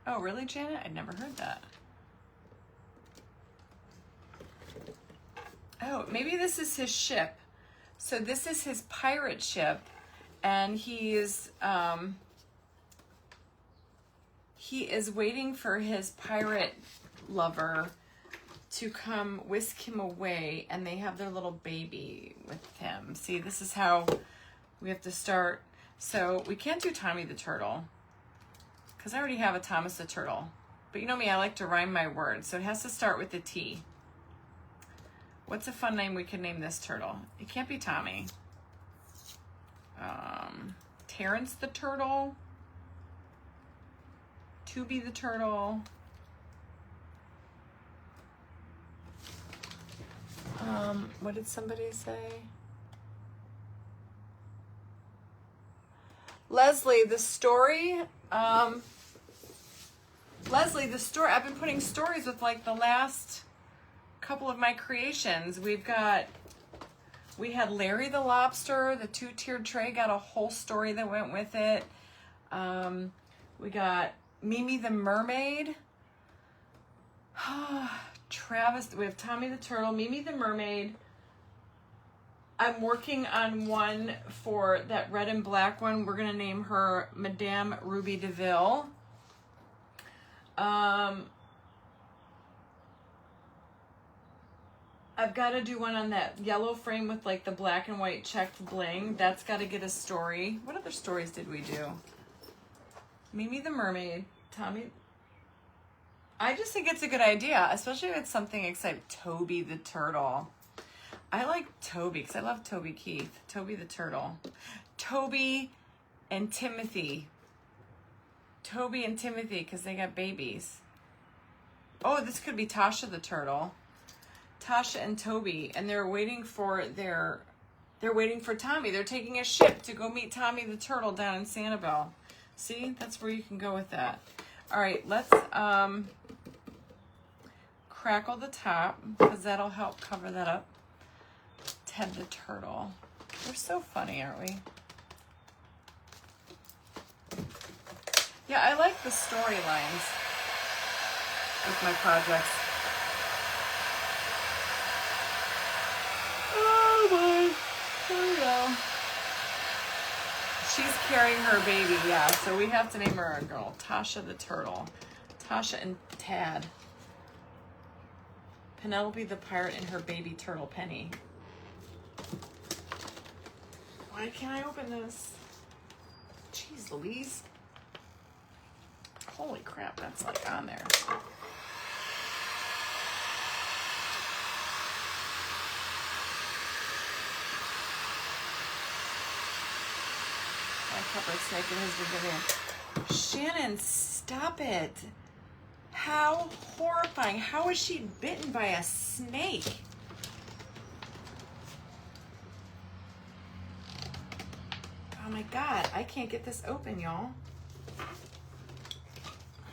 Speaker 1: Oh, really, Janet? I'd never heard that. Oh, maybe this is his ship. So this is his pirate ship, and he is waiting for his pirate lover to come whisk him away, and they have their little baby with him. See, this is how we have to start. So we can't do Tommy the Turtle because I already have a Thomas the Turtle. But you know me, I like to rhyme my words, so it has to start with the T. What's a fun name we could name this turtle? It can't be Tommy. Terrence the Turtle. Tubby the Turtle. What did somebody say? Leslie, the story. Leslie, the story. I've been putting stories with like the last couple of my creations. We had Larry the Lobster, the 2-tiered tray, got a whole story that went with it. We got Mimi the Mermaid. Travis, we have Tommy the Turtle, Mimi the Mermaid. I'm working on one for that red and black one. We're gonna name her Madame Ruby DeVille. I've got to do one on that yellow frame with like the black and white checked bling. That's got to get a story. What other stories did we do? Mimi the Mermaid, Tommy. I just think it's a good idea, especially if it's something exciting. Toby the Turtle. I like Toby because I love Toby Keith. Toby the Turtle. Toby and Timothy. Toby and Timothy because they got babies. Oh, this could be Tasha the Turtle. Tasha and Toby, and they're waiting for Tommy. They're taking a ship to go meet Tommy the Turtle down in Sanibel. See, that's where you can go with that. All right, let's crackle the top because that'll help cover that up. Ted the Turtle. We're so funny, aren't we? Yeah, I like the storylines with my projects. Oh boy. There we go. She's carrying her baby, yeah, so we have to name her a girl. Tasha the Turtle. Tasha and Tad. Penelope the Pirate and her baby turtle Penny. Why can't I open this? Jeez Louise. Holy crap, that's like on there. I kept a snake in his beginning. Shannon, stop it. How horrifying. How is she bitten by a snake? Oh my God, I can't get this open, y'all.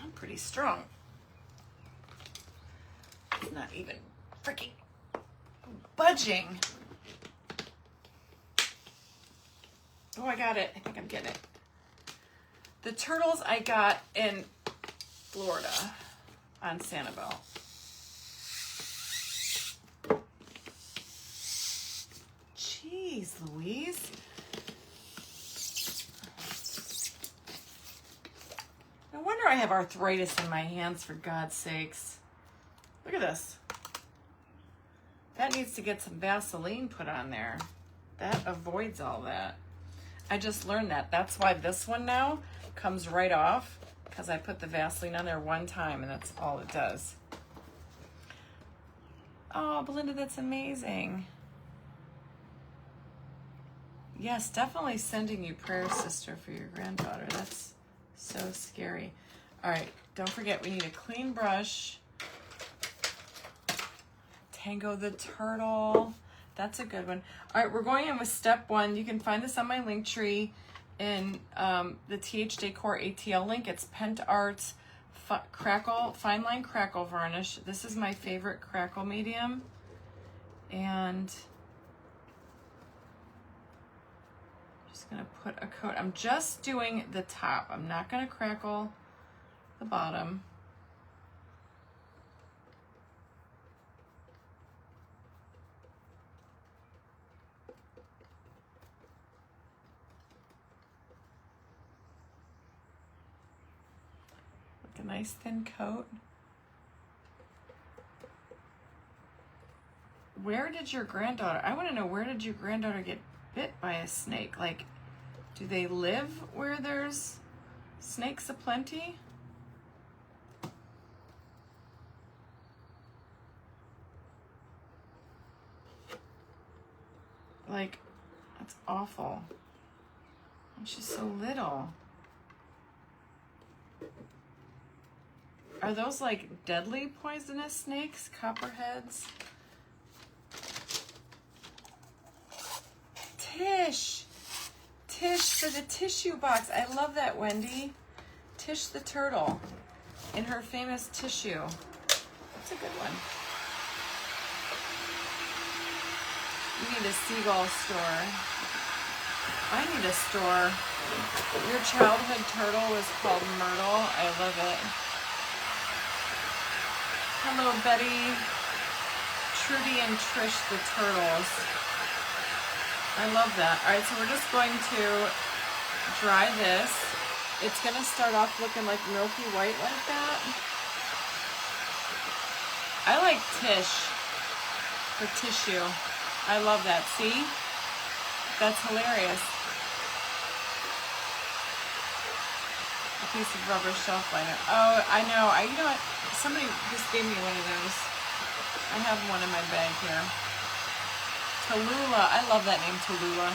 Speaker 1: I'm pretty strong. It's not even freaking budging. Oh, I got it. I think I'm getting it. The turtles I got in Florida on Sanibel. Jeez Louise. No wonder I have arthritis in my hands, for God's sakes. Look at this. That needs to get some Vaseline put on there. That avoids all that. I just learned that. That's why this one now comes right off, because I put the Vaseline on there one time and that's all it does. Oh, Belinda, that's amazing. Yes, definitely sending you prayers, sister, for your granddaughter. That's so scary. All right, don't forget, we need a clean brush. Tango the Turtle. That's a good one. All right, we're going in with step 1. You can find this on my link tree in the TH Decor ATL link. It's Pent Arts Crackle, Fine Line Crackle Varnish. This is my favorite crackle medium. And I'm just gonna put a coat. I'm just doing the top. I'm not gonna crackle the bottom. A nice thin coat. Where did your granddaughter, I want to know, where did your granddaughter get bit by a snake? Like, do they live where there's snakes aplenty? Like, that's awful. And she's so little. Are those like deadly poisonous snakes? Copperheads? Tish! Tish for the tissue box. I love that, Wendy. Tish the turtle in her famous tissue. That's a good one. You need a seagull store. I need a store. Your childhood turtle was called Myrtle. I love it. Hello, Betty. Trudy and Trish the turtles. I love that. All right, so we're just going to dry this. It's going to start off looking like milky white like that. I like Tish for tissue. I love that. See? That's hilarious. A piece of rubber shelf liner. Oh, I know. You know what? Somebody just gave me one of those. I have one in my bag here. Tallulah. I love that name, Tallulah.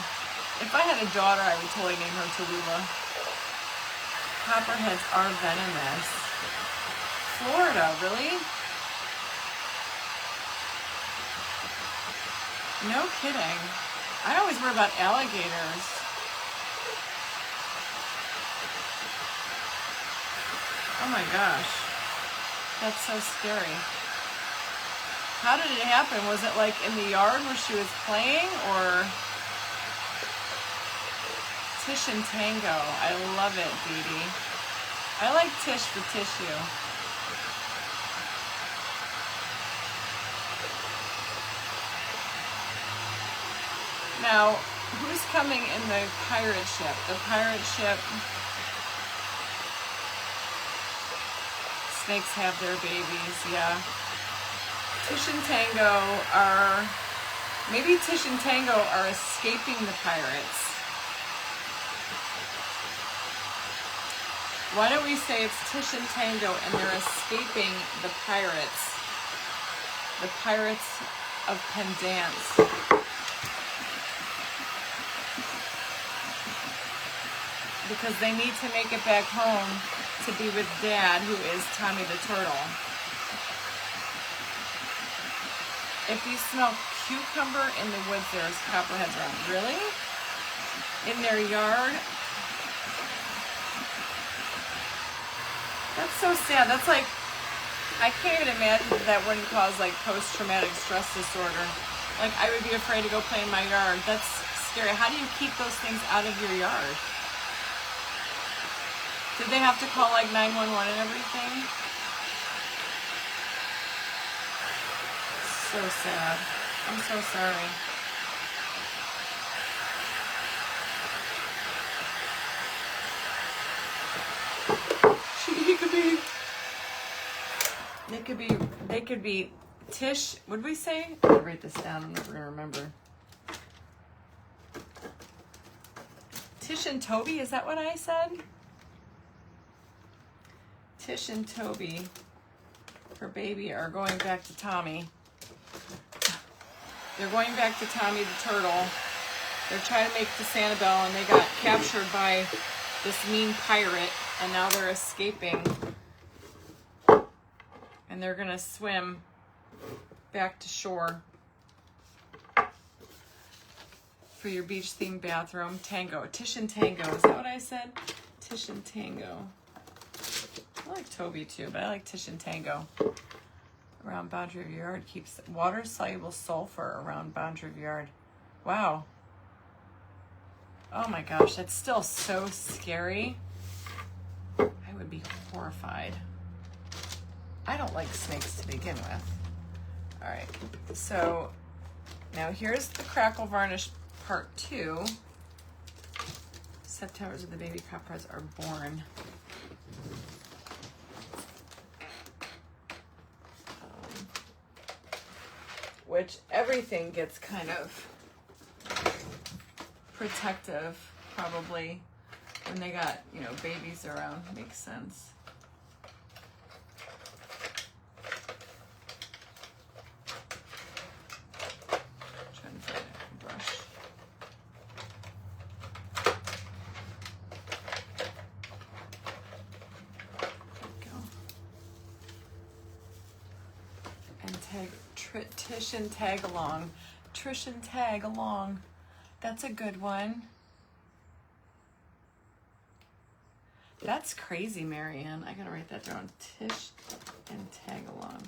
Speaker 1: If I had a daughter, I would totally name her Tallulah. Copperheads are venomous. Florida, really? No kidding. I always worry about alligators. Oh my gosh. That's so scary. How did it happen? Was it like in the yard where she was playing, or? Tish and Tango. I love it, Dee Dee. I like Tish for tissue. Now, who's coming in the pirate ship? The pirate ship. Snakes have their babies, yeah. Tish and Tango are, maybe Tish and Tango are escaping the pirates. Why don't we say it's Tish and Tango and they're escaping the pirates? The pirates of Penzance. Because they need to make it back home to be with Dad, who is Tommy the Turtle. If you smell cucumber in the woods, there's copperheads around. Really? In their yard? That's so sad. That's like, I can't even imagine that wouldn't cause like post-traumatic stress disorder. Like, I would be afraid to go play in my yard. That's scary. How do you keep those things out of your yard? Did they have to call like 911 and everything? So sad. I'm so sorry. They could be Tish, what did we say? I'll write this down, I'm never gonna remember. Tish and Toby, is that what I said? Tish and Toby, her baby, are going back to Tommy. They're going back to Tommy the Turtle. They're trying to make to Sanibel, and they got captured by this mean pirate, and now they're escaping. And they're gonna swim back to shore for your beach-themed bathroom. Tango. Tish and Tango. Is that what I said? Tish and Tango. I like Toby too, but I like Tish and Tango. Around boundary of yard keeps water-soluble sulfur around boundary of yard. Wow. Oh my gosh, that's still so scary. I would be horrified. I don't like snakes to begin with. All right, so now here's the crackle varnish part 2. September's where the baby copperheads are born. Which everything gets kind of protective, probably, when they got, you know, babies around. Makes sense. Trying to find a brush. There we go. And tag. Tish and Tag Along. Trish and Tag Along. That's a good one. That's crazy, Marianne. I gotta write that down. Tish and Tag Along.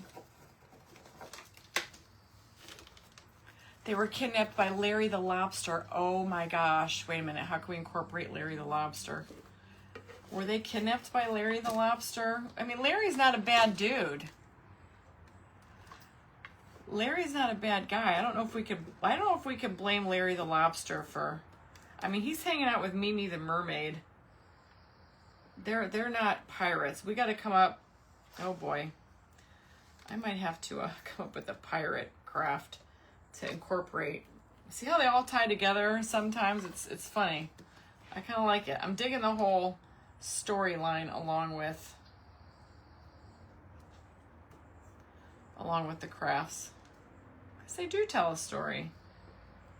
Speaker 1: They were kidnapped by Larry the Lobster. Oh my gosh. Wait a minute. How can we incorporate Larry the Lobster? Were they kidnapped by Larry the Lobster? I mean, Larry's not a bad dude. Larry's not a bad guy. I don't know if we could blame Larry the Lobster for, I mean, he's hanging out with Mimi the Mermaid. They're not pirates. We got to come up, oh boy. I might have to come up with a pirate craft to incorporate. See how they all tie together sometimes? It's funny. I kind of like it. I'm digging the whole storyline along with the crafts. Because they do tell a story.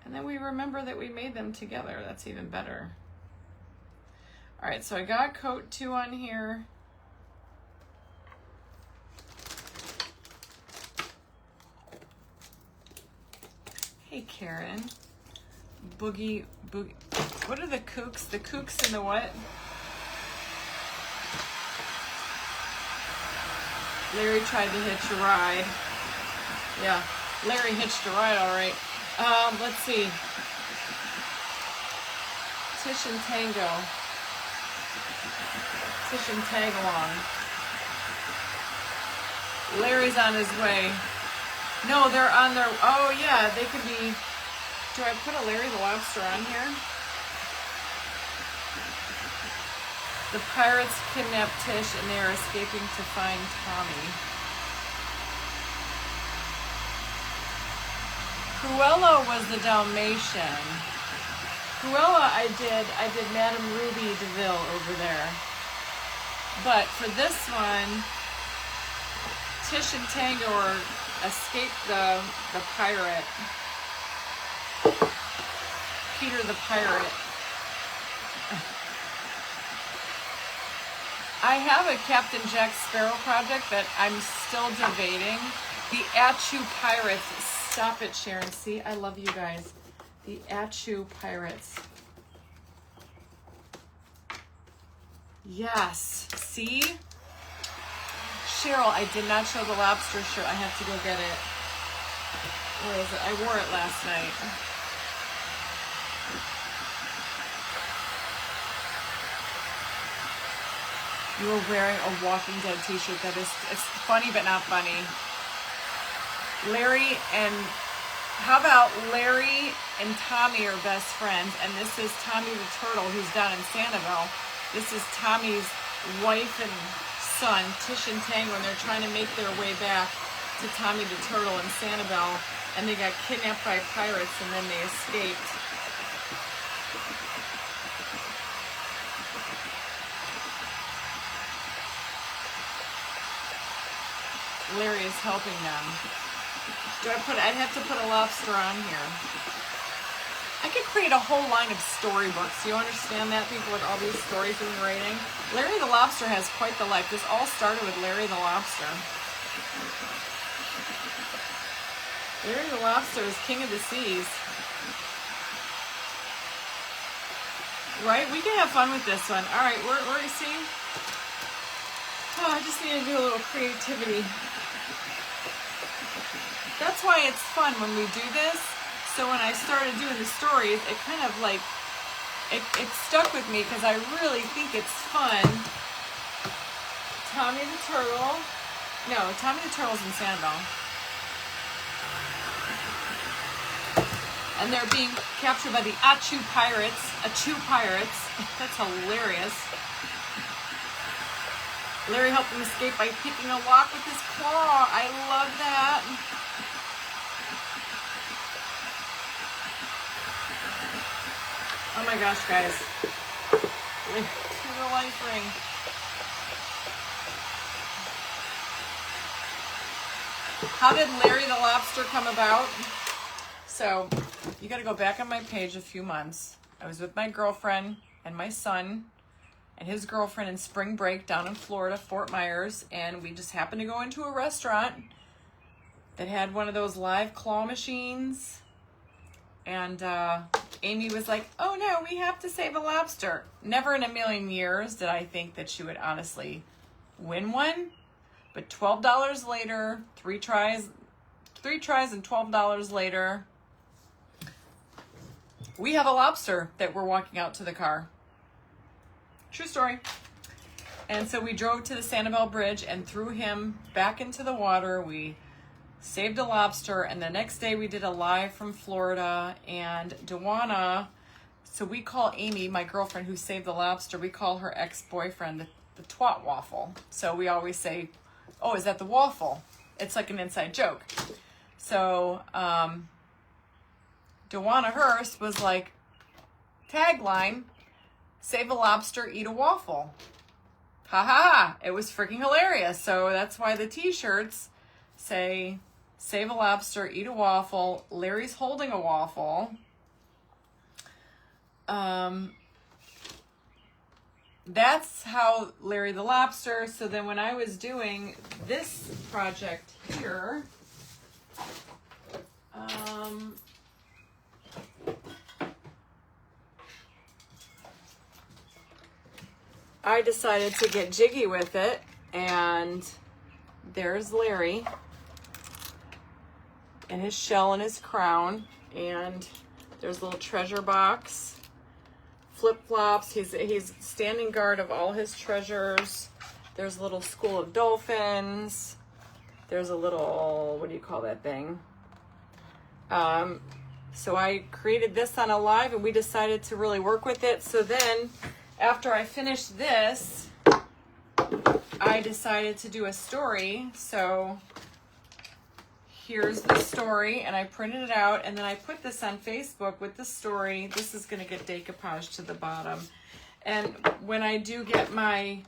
Speaker 1: And then we remember that we made them together. That's even better. All right, so I got coat 2 on here. Hey, Karen. Boogie. What are the kooks? The kooks and the what? Larry tried to hitch a ride. Yeah, Larry hitched a ride, all right. Let's see. Tish and Tango. Tish and Tag along. Larry's on his way. No, they're on their, oh yeah, they could be, do I put a Larry the Lobster on here? The pirates kidnap Tish and they are escaping to find Tommy. Cruella was the Dalmatian. Cruella, I did Madame Ruby DeVille over there. But for this one, Tish and Tango are escape the pirate. Peter the pirate. I have a Captain Jack Sparrow project that I'm still debating. The Ah-Choo Pirates. Stop it, Sharon. See, I love you guys. The Ah-Choo Pirates. Yes. See? Cheryl, I did not show the lobster shirt. I have to go get it. Where is it? I wore it last night. You were wearing a Walking Dead t-shirt. That is, it's funny but not funny. Larry and, how about Larry and Tommy are best friends, and this is Tommy the Turtle who's down in Sanibel. This is Tommy's wife and son, Tish and Tango, and they're trying to make their way back to Tommy the Turtle in Sanibel, and they got kidnapped by pirates and then they escaped. Larry is helping them. I'd have to put a lobster on here. I could create a whole line of storybooks. You understand that, people, with all these stories we're writing? Larry the Lobster has quite the life. This all started with Larry the Lobster. Larry the Lobster is king of the seas. Right? We can have fun with this one. All right, we're see. Oh, I just need to do a little creativity. That's why it's fun when we do this. So when I started doing the stories, it kind of like, it stuck with me because I really think it's fun. Tommy the Turtle. No, Tommy the Turtle's in Sanibel. And they're being captured by the Ah-Choo Pirates. Ah-Choo Pirates. That's hilarious. Larry helped them escape by picking a lock with his claw. I love that. Oh my gosh, guys. The life ring. How did Larry the Lobster come about? So, you gotta go back on my page a few months. I was with my girlfriend and my son and his girlfriend in spring break down in Florida, Fort Myers, and we just happened to go into a restaurant that had one of those live claw machines. And Amy was like, oh no, we have to save a lobster. Never in a million years did I think that she would honestly win one. But $12 later, three tries and $12 later, we have a lobster that we're walking out to the car. True story. And so we drove to the Sanibel Bridge and threw him back into the water. We saved a lobster, and the next day we did a live from Florida, and Dewana, so we call Amy, my girlfriend who saved the lobster, we call her ex-boyfriend the twat waffle. So we always say, oh, is that the waffle? It's like an inside joke. So Dewana Hurst was like, tagline, save a lobster, eat a waffle. Ha ha ha. It was freaking hilarious. So that's why the t-shirts say, save a lobster, eat a waffle. Larry's holding a waffle. That's how Larry the Lobster. So then when I was doing this project here, I decided to get jiggy with it, and there's Larry and his shell and his crown, and there's a little treasure box, flip-flops. He's standing guard of all his treasures. There's a little school of dolphins. There's a little, what do you call that thing? So I created this on a live, and we decided to really work with it. So then after I finished this, I decided to do a story. So here's the story, and I printed it out, and then I put this on Facebook with the story. This is going to get decoupage to the bottom. And when I do get my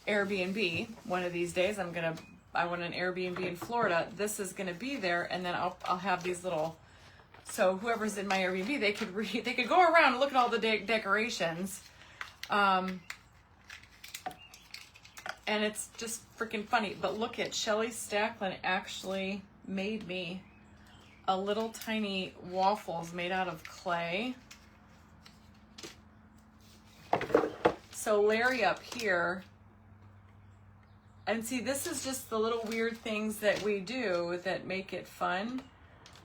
Speaker 1: Airbnb one of these days, I want an Airbnb in Florida. This is going to be there, and then I'll have these little, so whoever's in my Airbnb, they could go around and look at all the decorations. And it's just freaking funny. But look at Shelly Stacklin actually made me a little tiny waffles made out of clay. So Larry up here, and see, this is just the little weird things that we do that make it fun.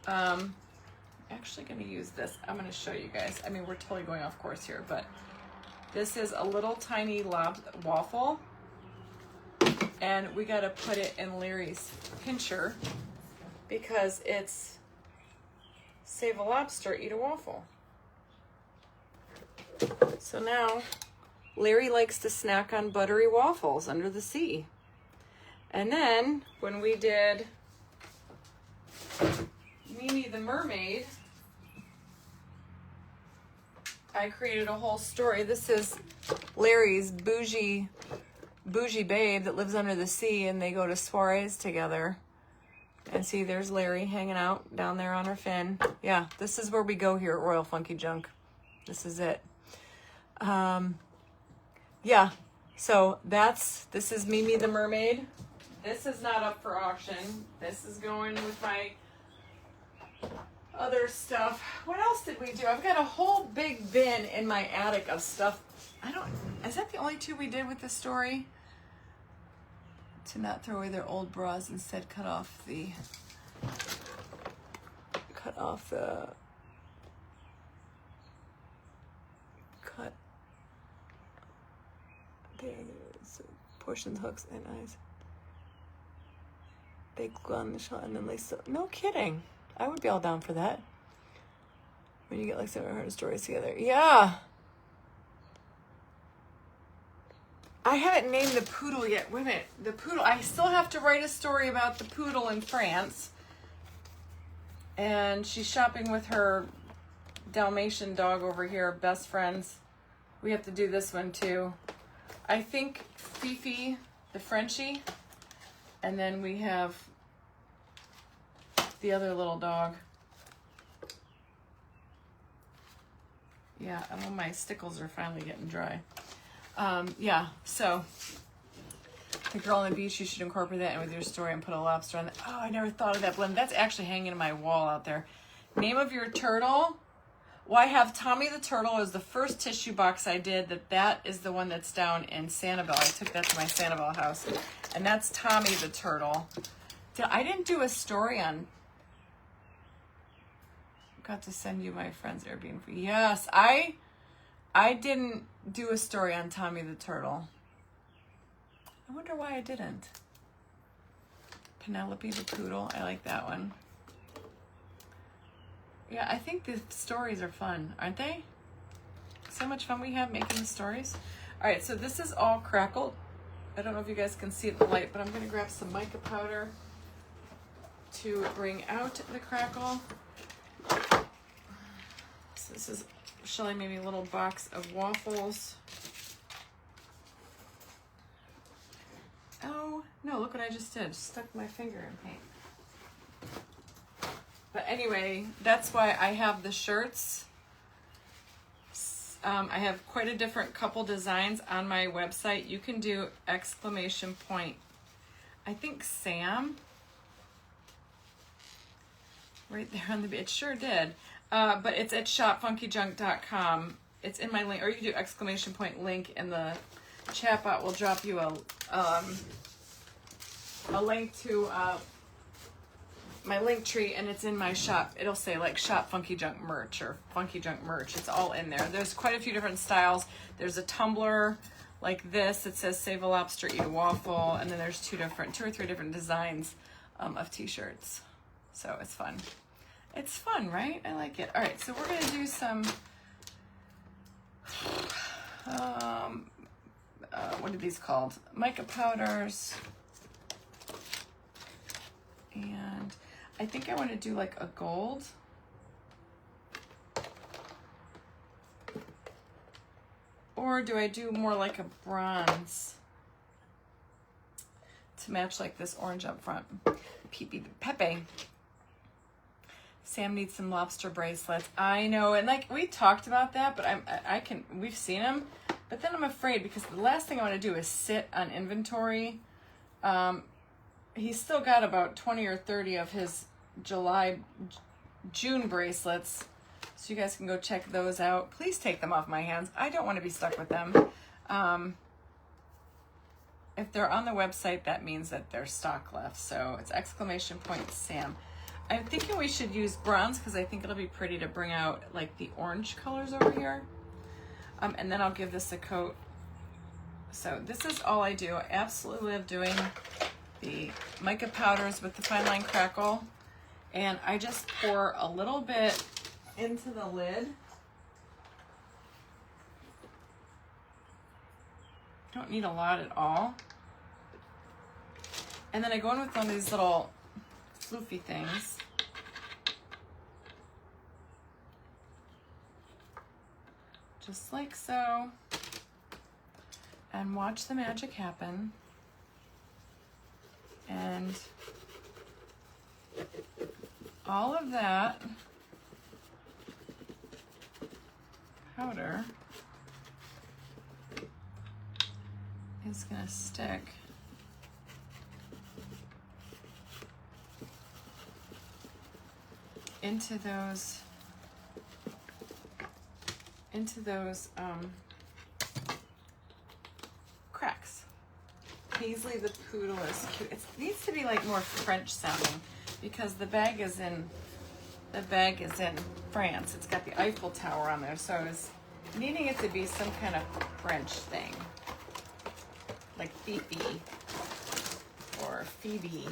Speaker 1: I'm actually going to use this. I'm going to show you guys. I mean, we're totally going off course here, but this is a little tiny waffle. And we got to put it in Larry's pincher because it's save a lobster, eat a waffle. So now Larry likes to snack on buttery waffles under the sea. And then when we did Mimi the Mermaid, I created a whole story. This is Larry's bougie babe that lives under the sea, and they go to soirees together. And see, there's Larry hanging out down there on her fin. Yeah, this is where we go here at Royal Funky Junk. This is it. Yeah, so this is Mimi the Mermaid. This is not up for auction. This is going with my other stuff. What else did we do? I've got a whole big bin in my attic of stuff. Is that the only two we did with the story? To not throw away their old bras, instead cut off the portions, hooks, and eyes. They glue on the shell and then lace up. No kidding. I would be all down for that. When you get like 700 stories together. Yeah. I haven't named the poodle yet. Wait a minute. The poodle. I still have to write a story about the poodle in France. And she's shopping with her Dalmatian dog over here, best friends. We have to do this one too. I think Fifi, the Frenchie. And then we have the other little dog. Yeah, my stickles are finally getting dry. Yeah, so the girl on the beach, you should incorporate that in with your story and put a lobster on it. Oh, I never thought of that blend. That's actually hanging in my wall out there. Name of your turtle? Well, I have Tommy the Turtle is the first tissue box I did. That is the one that's down in Sanibel. I took that to my Sanibel house. And that's Tommy the Turtle. I didn't do a story on Got to send you my friend's Airbnb. Yes, I didn't do a story on Tommy the Turtle. I wonder why I didn't. Penelope the Poodle. I like that one. Yeah, I think the stories are fun, aren't they? So much fun we have making the stories. All right, so this is all crackled. I don't know if you guys can see it in the light, but I'm going to grab some mica powder to bring out the crackle. So this is, Shelly made me a little box of waffles. Oh, no, look what I just did. Stuck my finger in paint. But anyway, that's why I have the shirts. I have quite a different couple designs on my website. You can do exclamation point, I think Sam, right there on the, it sure did. But it's at shopfunkyjunk.com. It's in my link, or you can do exclamation point link in the chat bot. Will drop you a link to my link tree, and it's in my shop. It'll say like shop Funky Junk merch or Funky Junk merch. It's all in there. There's quite a few different styles. There's a tumbler like this that says save a lobster, eat a waffle, and then there's two or three different designs of t-shirts. So it's fun. It's fun, right? I like it. All right, so we're gonna do some what are these called? Mica powders. And I think I want to do like a gold. Or do I do more like a bronze to match like this orange up front? Pepe. Sam needs some lobster bracelets. I know, and like we talked about that, but we've seen them, but then I'm afraid because the last thing I want to do is sit on inventory. He's still got about 20 or 30 of his June bracelets. So you guys can go check those out. Please take them off my hands. I don't want to be stuck with them. If they're on the website, that means that there's stock left. So it's exclamation point Sam. I'm thinking we should use bronze because I think it'll be pretty to bring out like the orange colors over here. And then I'll give this a coat. So this is all I do. I absolutely love doing the mica powders with the fine line crackle, and I just pour a little bit into the lid. Don't need a lot at all. And then I go in with one of these little floofy things. Just like so. And watch the magic happen. And all of that powder is going to stick into those cracks. Paisley the Poodle is cute. It needs to be like more French sounding because the bag is in France. It's got the Eiffel Tower on there, so I was needing it to be some kind of French thing, like Fifi or Phoebe.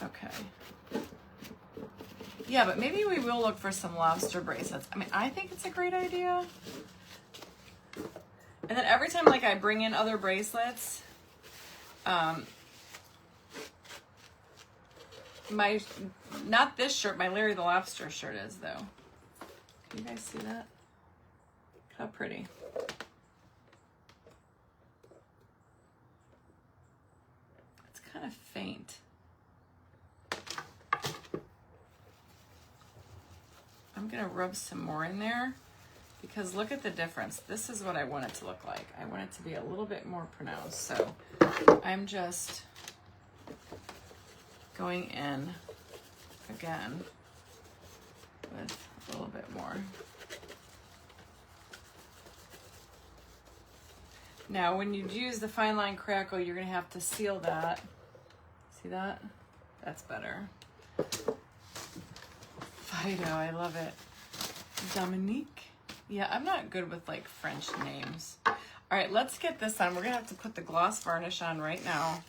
Speaker 1: Okay. Yeah, but maybe we will look for some lobster bracelets. I mean, I think it's a great idea. And then every time like I bring in other bracelets, not this shirt, my Larry the Lobster shirt is though. Can you guys see that? How pretty. It's kind of faint. I'm gonna rub some more in there because look at the difference. This is what I want it to look like. I want it to be a little bit more pronounced. So I'm just going in again with a little bit more. Now, when you use the fine line crackle, you're gonna have to seal that. See that? That's better. Fido, I love it. Dominique. Yeah, I'm not good with like French names. All right, let's get this on. We're gonna have to put the gloss varnish on right now.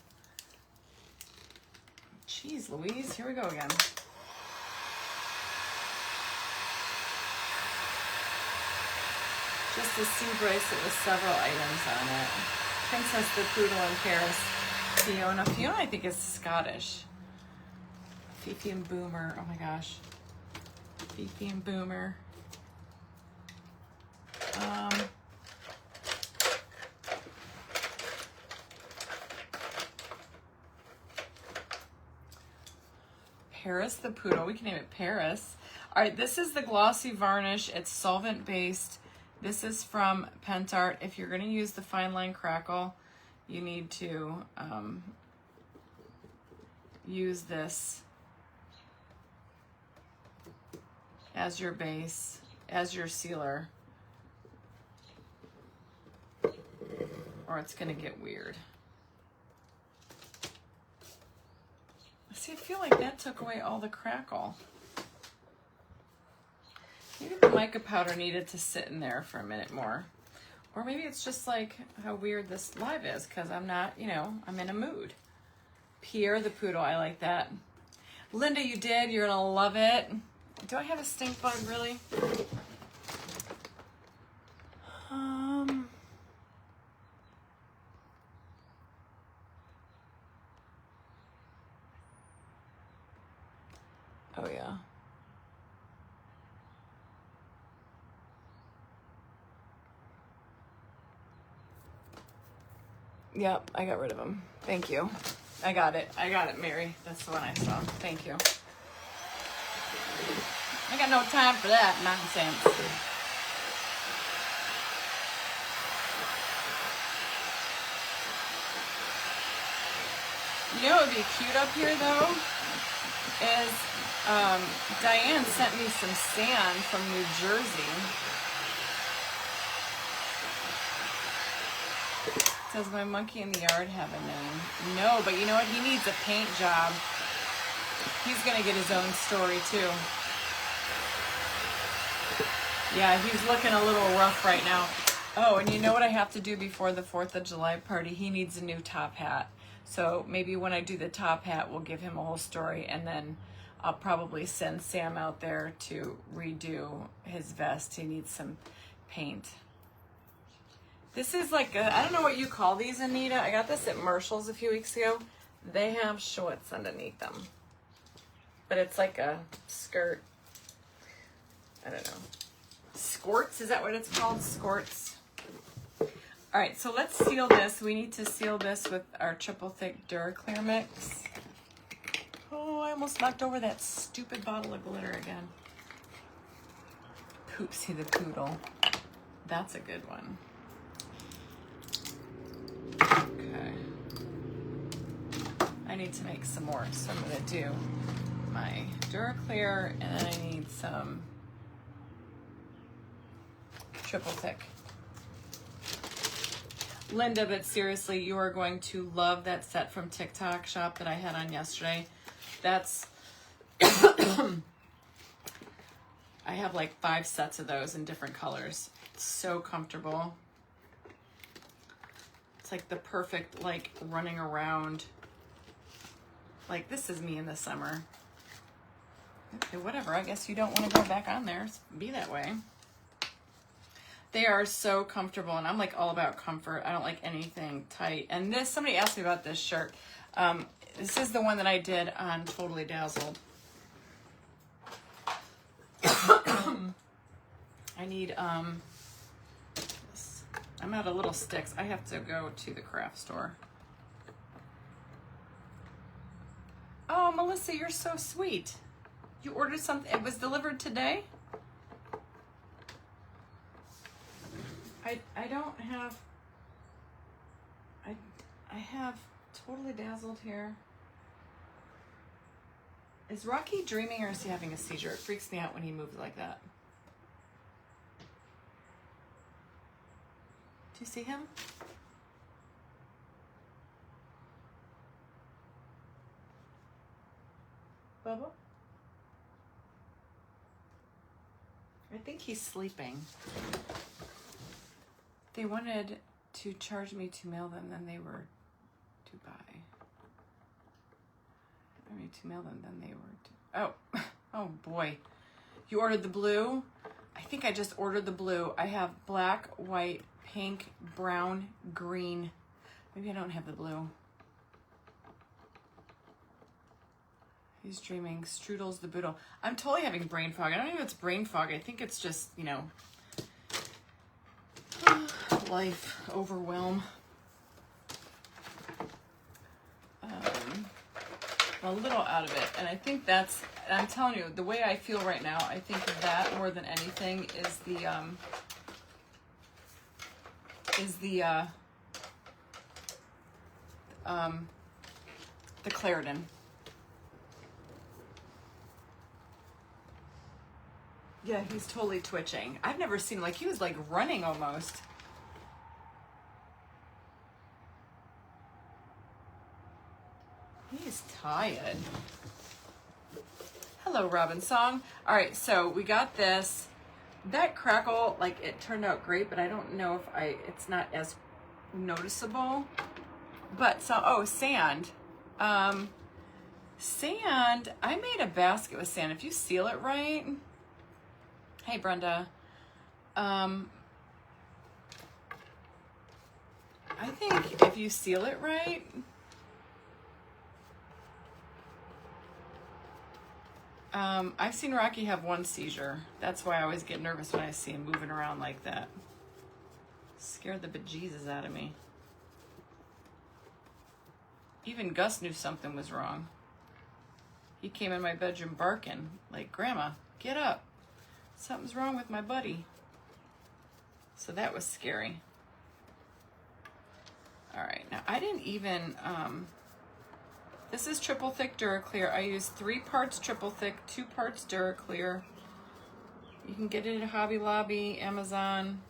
Speaker 1: Jeez Louise, here we go again. Just a sea bracelet with several items on it. Princess the Poodle in Paris. Fiona. Fiona, I think, is Scottish. Fifi and Boomer. Oh my gosh. Fifi and Boomer. Paris the Poodle. We can name it Paris. All right, this is the glossy varnish. It's solvent based. This is from Pentart. If you're going to use the fine line crackle, you need to use this as your base, as your sealer, or it's going to get weird. See, I feel like that took away all the crackle. Maybe the mica powder needed to sit in there for a minute more. Or maybe it's just like how weird this live is, because I'm not, you know, I'm in a mood. Pierre the Poodle, I like that. Linda, you did. You're gonna love it. Do I have a stink bug, really? Oh, yeah. Yep, I got rid of him. Thank you. I got it, Mary. That's the one I saw. Thank you. I got no time for that nonsense. You know what would be cute up here, though, is Diane sent me some sand from New Jersey. Does my monkey in the yard have a name? No, but you know what? He needs a paint job. He's gonna get his own story too. Yeah, he's looking a little rough right now. Oh, and you know what I have to do before the 4th of July party? He needs a new top hat. So maybe when I do the top hat, we'll give him a whole story, and then I'll probably send Sam out there to redo his vest. He needs some paint. This is like a, I don't know what you call these, Anita. I got this at Marshall's a few weeks ago. They have shorts underneath them. But it's like a skirt. I don't know. Skirts, is that what it's called? Skirts. All right, so let's seal this. We need to seal this with our triple thick Duraclear mix. Oh, I almost knocked over that stupid bottle of glitter again. Poopsie the Poodle. That's a good one. Okay. I need to make some more, so I'm gonna do my Duraclear, and then I need some triple thick. Linda, but seriously, you are going to love that set from TikTok shop that I had on yesterday. That's, I have like 5 sets of those in different colors. It's so comfortable. It's like the perfect, like, running around. Like, this is me in the summer. Okay, whatever. I guess you don't want to go back on there. Be that way. They are so comfortable, and I'm like all about comfort. I don't like anything tight. And this, somebody asked me about this shirt. This is the one that I did on Totally Dazzled. I need, I'm out of little sticks. I have to go to the craft store. Oh, Melissa, you're so sweet. You ordered something, it was delivered today? I don't have, I have Totally Dazzled here. Is Rocky dreaming, or is he having a seizure? It freaks me out when he moves like that. Do you see him? Bubba? I think he's sleeping. They wanted to charge me to mail them, then they were to buy. I mean, to mail them, then they were to... Oh, oh boy. You ordered the blue? I think I just ordered the blue. I have black, white, pink, brown, green. Maybe I don't have the blue. He's dreaming. Strudel's the boodle. I'm totally having brain fog. I don't know if it's brain fog. I think it's just, you know, life overwhelm. I'm a little out of it. And I think that's, I'm telling you, the way I feel right now, I think that more than anything is the Claritin. Yeah, he's totally twitching. I've never seen, like, he was like running almost. He's tired. Hello, Robin Song. All right, so we got this. That crackle, like, it turned out great, but I don't know if it's not as noticeable. But so, oh, sand. Sand, I made a basket with sand. If you seal it right. Hey, Brenda. I think if you seal it right, I've seen Rocky have one seizure. That's why I always get nervous when I see him moving around like that. Scared the bejesus out of me. Even Gus knew something was wrong. He came in my bedroom barking, like, Grandma, get up. Something's wrong with my buddy. So that was scary. All right, now I didn't even, this is triple thick Duraclear. I used 3 parts triple thick, 2 parts Duraclear. You can get it at Hobby Lobby, Amazon,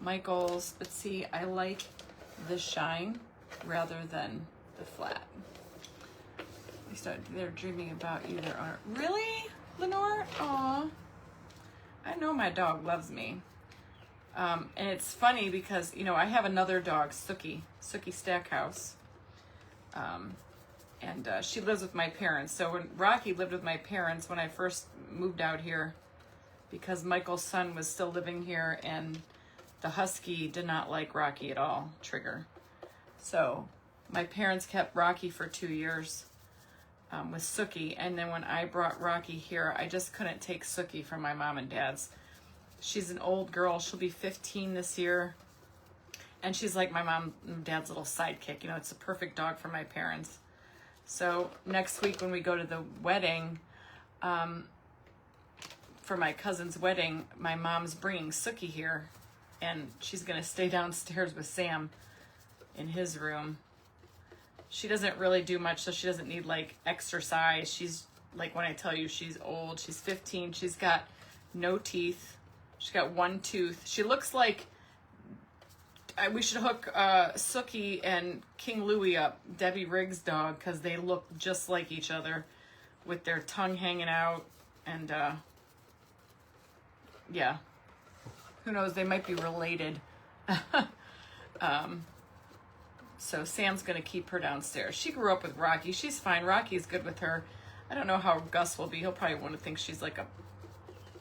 Speaker 1: Michael's, but see, I like the shine rather than the flat. They're dreaming about you, their owner. Really, Lenore? Aw. I know my dog loves me. And it's funny because, you know, I have another dog, Sookie Stackhouse. And she lives with my parents. So when Rocky lived with my parents when I first moved out here, because Michael's son was still living here and the husky did not like Rocky at all, Trigger. So my parents kept Rocky for 2 years with Sookie. And then when I brought Rocky here, I just couldn't take Sookie from my mom and dad's. She's an old girl. She'll be 15 this year. And she's like my mom and dad's little sidekick. You know, it's a perfect dog for my parents. So next week when we go to the wedding, for my cousin's wedding, my mom's bringing Sookie here. And she's going to stay downstairs with Sam in his room. She doesn't really do much, so she doesn't need, like, exercise. She's, like, when I tell you she's old, she's 15. She's got no teeth. She's got 1 tooth. She looks like... we should hook Sookie and King Louie up, Debbie Riggs' dog, because they look just like each other with their tongue hanging out. And, yeah. Who knows? They might be related. So Sam's going to keep her downstairs. She grew up with Rocky. She's fine. Rocky's good with her. I don't know how Gus will be. He'll probably want to think she's like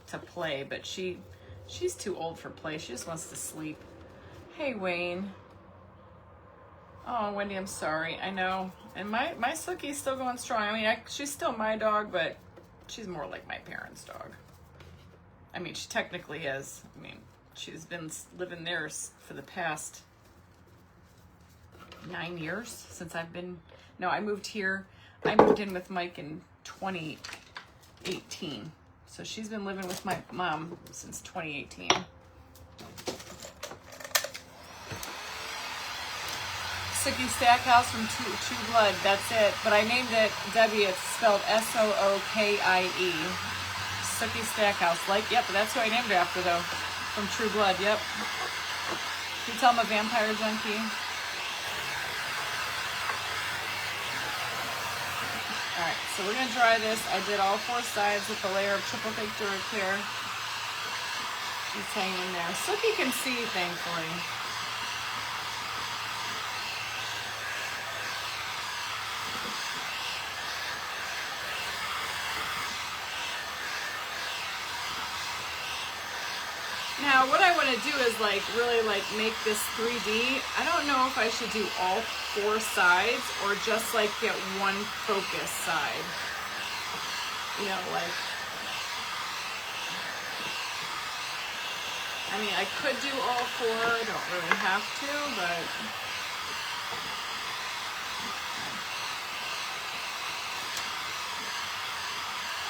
Speaker 1: to play, but she's too old for play. She just wants to sleep. Hey, Wayne. Oh, Wendy, I'm sorry. I know. And my Sookie's still going strong. I mean, she's still my dog, but she's more like my parents' dog. I mean, she technically is. I mean, she's been living there for the past 9 years since I've been... No, I moved here. I moved in with Mike in 2018. So she's been living with my mom since 2018. Sookie Stackhouse from True Blood. That's it. But I named it Debbie. It's spelled S-O-O-K-I-E. Sookie Stackhouse. Like, yep, that's who I named her after, though. From True Blood, yep. Can you tell I'm a vampire junkie? All right. so we're gonna dry this. I did all 4 sides with a layer of triple thick Duraclear. It's hanging in there. Sookie can see, thankfully. Now, what I want to do is like really like make this 3D. I don't know if I should do all 4 sides or just like get one focus side. You know, like, I mean, I could do all 4. I don't really have to, but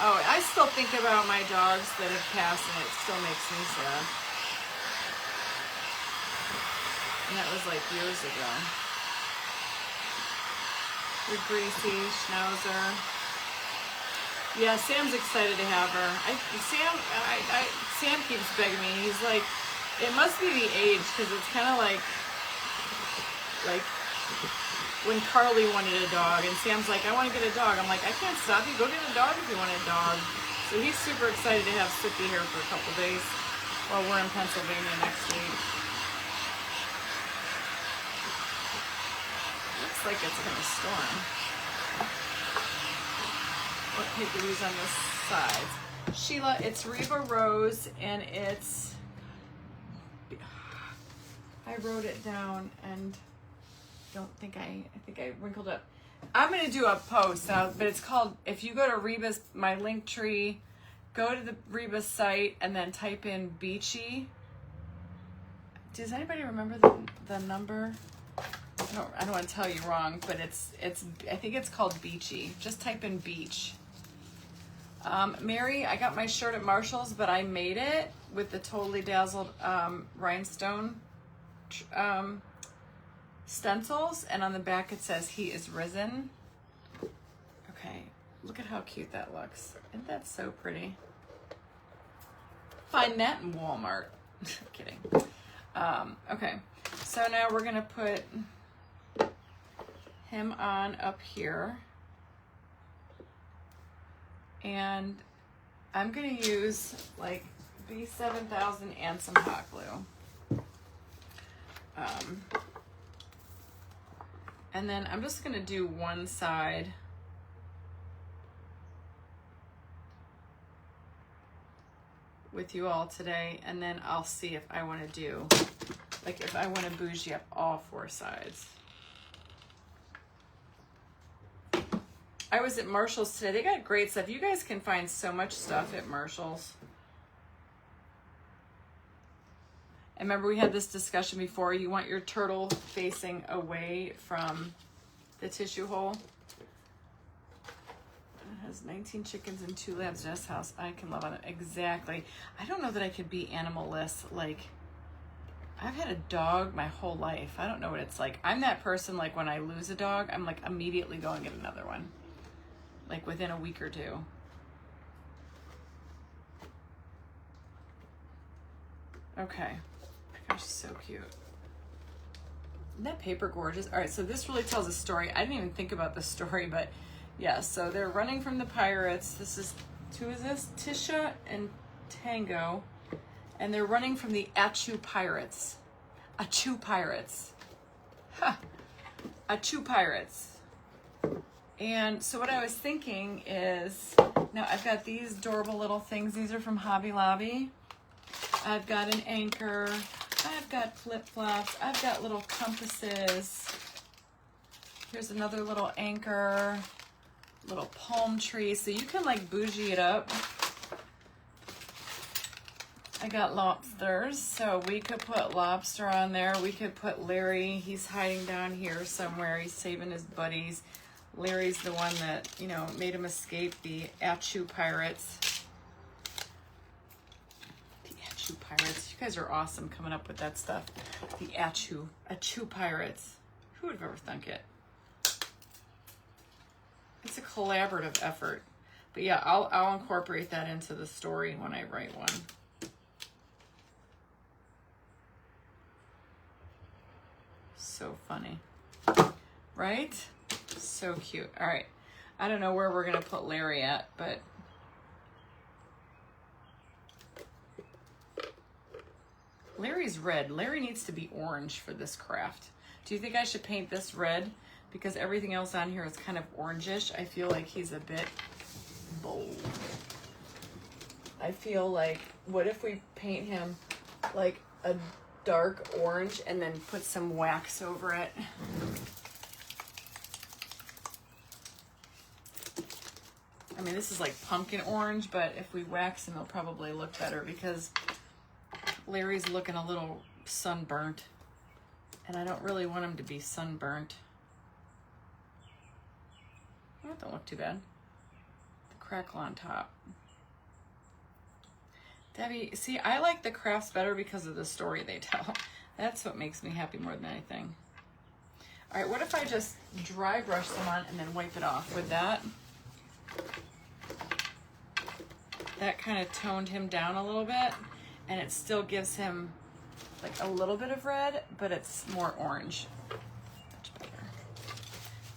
Speaker 1: oh, I still think about my dogs that have passed, and it still makes me sad. And that was like years ago. Your Greasy, Schnauzer. Yeah, Sam's excited to have her. Sam keeps begging me. He's like, it must be the age, because it's kind of like when Carly wanted a dog, and Sam's like, I want to get a dog. I'm like, I can't stop you. Go get a dog if you want a dog. So he's super excited to have Sookie here for a couple days while we're in Pennsylvania next week. Looks like it's going to storm. What paper to use on the sides? Sheila, it's Reba Rose, and it's, I wrote it down and I think I wrinkled up. I'm going to do a post now, but it's called, if you go to Reba's, my link tree, go to the Reba site and then type in Beachy. Does anybody remember the number? I don't want to tell you wrong, but it's I think it's called Beachy. Just type in beach. Mary, I got my shirt at Marshall's, but I made it with the totally dazzled rhinestone stencils, and on the back it says he is risen. Okay, look at how cute that looks. Isn't that so pretty? Find that in Walmart. Kidding. Okay, so now we're gonna put him on up here, and I'm gonna use like B7000 and some hot glue. And then I'm just gonna do one side. With you all today, and then I'll see if I want to do, like if I want to bougie up all 4 sides. I was at Marshall's today. They got great stuff. You guys can find so much stuff at Marshall's. And remember, we had this discussion before. You want your turtle facing away from the tissue hole. It has 19 chickens and 2 lambs in this house. I can love on it. Exactly. I don't know that I could be animal-less. Like, I've had a dog my whole life. I don't know what it's like. I'm that person, like, when I lose a dog, I'm, like, immediately going to get another one. Like, within a week or 2. Okay. Gosh, she's so cute. Isn't that paper gorgeous? All right, so this really tells a story. I didn't even think about the story, but yeah, so they're running from the pirates. This is, who is this? Tisha and Tango. And they're running from the Ah-Choo Pirates. Ah-Choo Pirates. Ha! Ah-Choo Pirates. And so what I was thinking is, now I've got these adorable little things. These are from Hobby Lobby. I've got an anchor. I've got flip-flops. I've got little compasses. Here's another little anchor. Little palm tree. So you can like bougie it up. I got lobsters. So we could put Lobster on there. We could put Larry. He's hiding down here somewhere. He's saving his buddies. Larry's the one that, you know, made him escape the Ah-Choo Pirates. Ah-Choo Pirates. You guys are awesome coming up with that stuff. The Ah-Choo Pirates. Who would have ever thunk it? It's a collaborative effort. But yeah, I'll incorporate that into the story when I write one. So funny. Right? So cute. All right. I don't know where we're gonna put Larry at, but Larry's red. Larry needs to be orange for this craft. Do you think I should paint this red? Because everything else on here is kind of orangish. I feel like he's a bit bold. I feel like, what if we paint him like a dark orange and then put some wax over it? I mean, this is like pumpkin orange, but if we wax him, it'll probably look better because Larry's looking a little sunburnt, and I don't really want him to be sunburnt. That don't look too bad. The crackle on top. Debbie, see, I like the crafts better because of the story they tell. That's what makes me happy more than anything. All right, what if I just dry brush them on and then wipe it off? With that kind of toned him down a little bit, and it still gives him like a little bit of red, but it's more orange. Much better.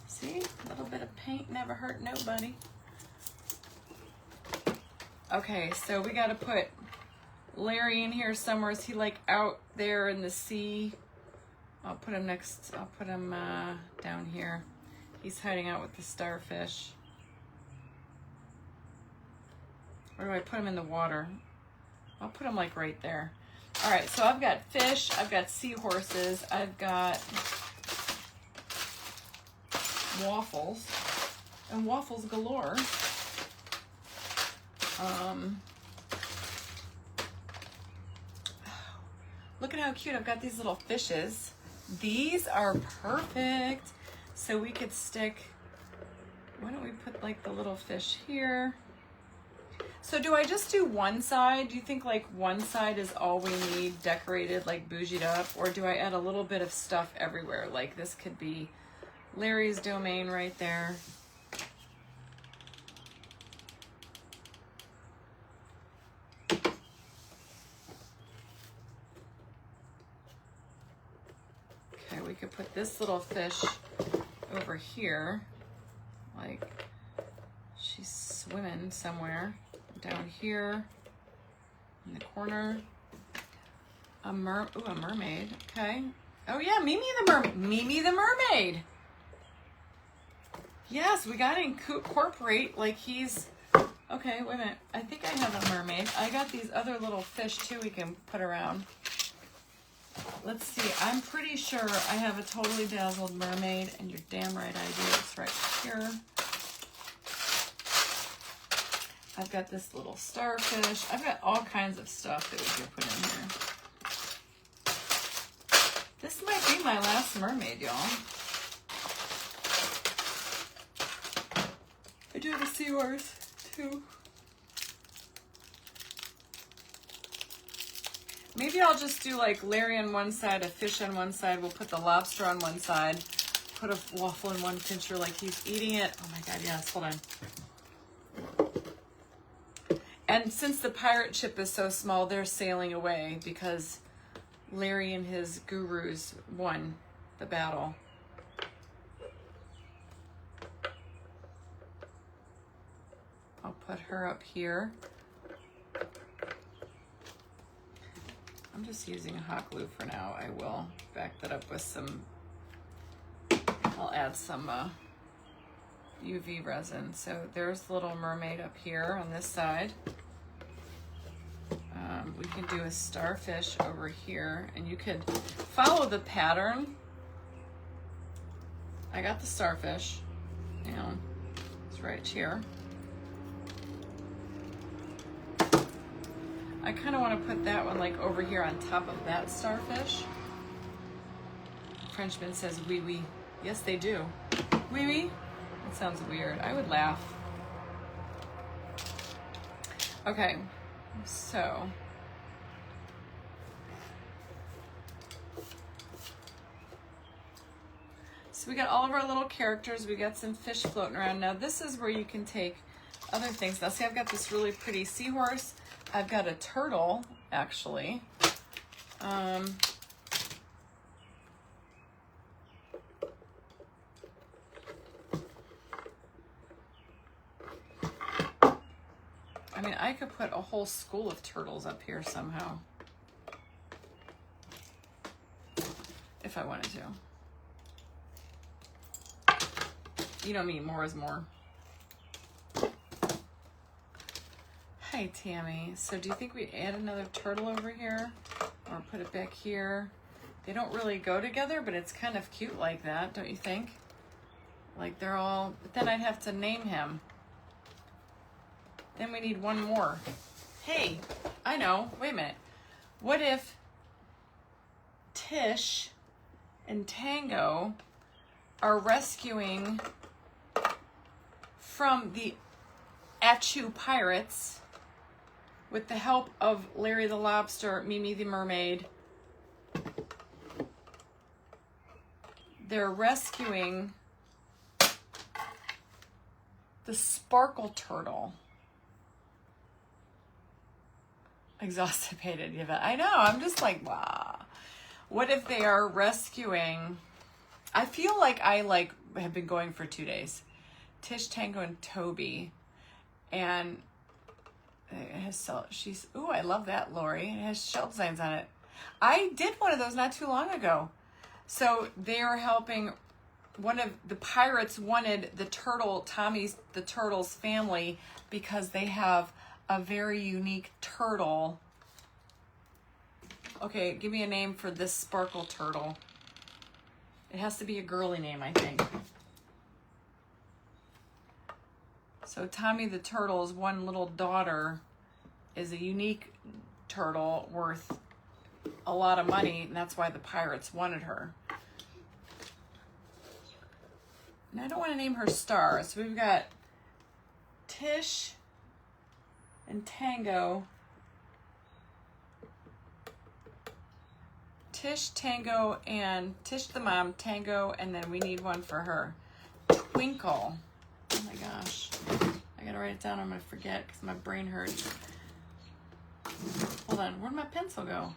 Speaker 1: See, a little bit of paint never hurt nobody. Okay, so we got to put Larry in here somewhere. Is he like out there in the sea? I'll put him down here. He's hiding out with the starfish. Or do I put him in the water? I'll put him like right there. All right, so I've got fish, I've got seahorses, I've got waffles, and waffles galore. Look at how cute, I've got these little fishes. These are perfect. So we could stick, why don't we put like the little fish here? So do I just do one side? Do you think like one side is all we need decorated, like bougied up? Or do I add a little bit of stuff everywhere? Like this could be Larry's domain right there. Okay, we could put this little fish over here. Like she's swimming somewhere. Down here in the corner. A mermaid. Okay. Oh yeah, Mimi the mermaid. Mimi the mermaid. Yes, we gotta incorporate like he's. Okay, wait a minute. I think I have a mermaid. I got these other little fish too we can put around. Let's see. I'm pretty sure I have a totally dazzled mermaid, and you're damn right I do. It's right here. I've got this little starfish. I've got all kinds of stuff that we can put in here. This might be my last mermaid, y'all. I do have a seahorse, too. Maybe I'll just do like Larry on one side, a fish on one side. We'll put the lobster on one side. Put a waffle in one pincher like he's eating it. Oh my God, yes, hold on. And since the pirate ship is so small, they're sailing away because Larry and his gurus won the battle. I'll put her up here. I'm just using hot glue for now. I will back that up with some, I'll add some UV resin. So there's Little Mermaid up here on this side. We can do a starfish over here, and you could follow the pattern. I got the starfish, and it's right here. I kind of want to put that one like over here on top of that starfish. Frenchman says oui oui. Yes, they do. Oui oui. That sounds weird. I would laugh. Okay, so we got all of our little characters. We got some fish floating around. Now this is where you can take other things. Now see, I've got this really pretty seahorse. I've got a turtle, actually. I could put a whole school of turtles up here somehow. If I wanted to. You know me, more is more. Hi, Tammy. So do you think we add another turtle over here? Or put it back here? They don't really go together, but it's kind of cute like that, don't you think? Like they're all, but then I'd have to name him. Then we need one more. Hey, I know, wait a minute. What if Tish and Tango are rescuing from the Ah-Choo Pirates with the help of Larry the Lobster, Mimi the Mermaid. They're rescuing the sparkle turtle. Exhausted, yeah, I know, I'm just like, wow. What if they are rescuing, I feel like I have been going for 2 days. Tish, Tango, and Toby. And it has, ooh, I love that, Lori. It has shell designs on it. I did one of those not too long ago. So they're helping, one of the pirates wanted the turtle, the turtle's family, because they have a very unique turtle. Okay, give me a name for this sparkle turtle. It has to be a girly name, I think. So Tommy the turtle's one little daughter is a unique turtle worth a lot of money, and that's why the pirates wanted her. And I don't want to name her Star, so we've got Tish and Tango. Tish, Tango, and Tish the mom, Tango, and then we need one for her. Twinkle. Oh my gosh. I gotta write it down, I'm gonna forget because my brain hurts. Hold on, where'd my pencil go?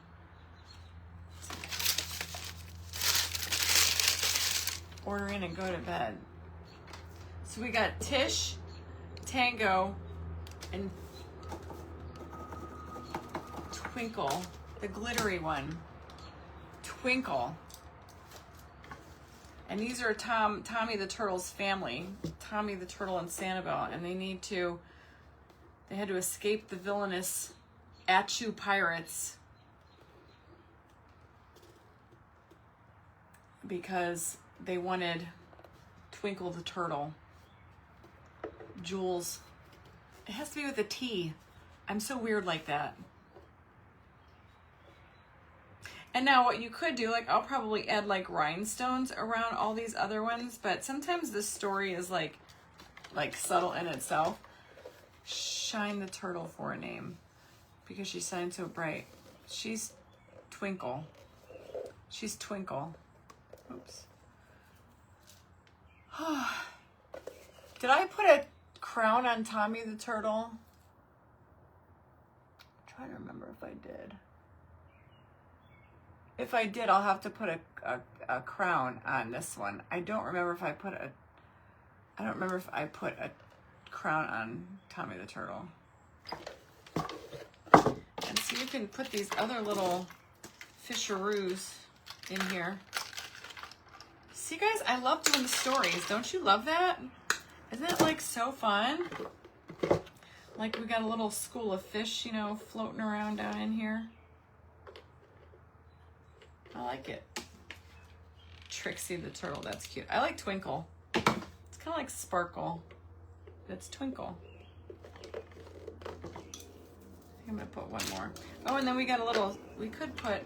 Speaker 1: Order in and go to bed. So we got Tish, Tango, and Twinkle, the glittery one. Twinkle. And these are Tommy the Turtle's family. Tommy the Turtle and Sanibel. And they had to escape the villainous Ah-Choo Pirates because they wanted Twinkle the Turtle. Jules. It has to be with a T. I'm so weird like that. And now what you could do, like I'll probably add like rhinestones around all these other ones, but sometimes this story is like subtle in itself. Shine the turtle for a name because she shines so bright. She's Twinkle. She's Twinkle. Oops. Did I put a crown on Tommy the Turtle? I'm trying to remember if I did. If I did, I'll have to put a crown on this one. I don't remember if I put a crown on Tommy the Turtle. And so you can put these other little fisheroos in here. See guys, I love doing the stories. Don't you love that? Isn't that like so fun? Like we got a little school of fish, you know, floating around down in here. I like it. Trixie the turtle, that's cute. I like Twinkle. It's kind of like Sparkle. It's Twinkle. I think I'm gonna put one more. Oh, and then we got a little, we could put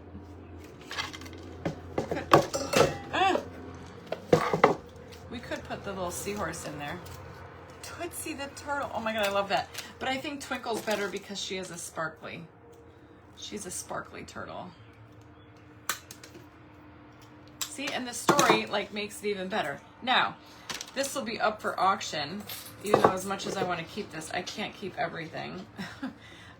Speaker 1: the little seahorse in there. Tootsie the turtle. Oh my god, I love that. But I think Twinkle's better because she is a sparkly. She's a sparkly turtle. See, and the story like makes it even better. Now, this will be up for auction, even though as much as I want to keep this, I can't keep everything.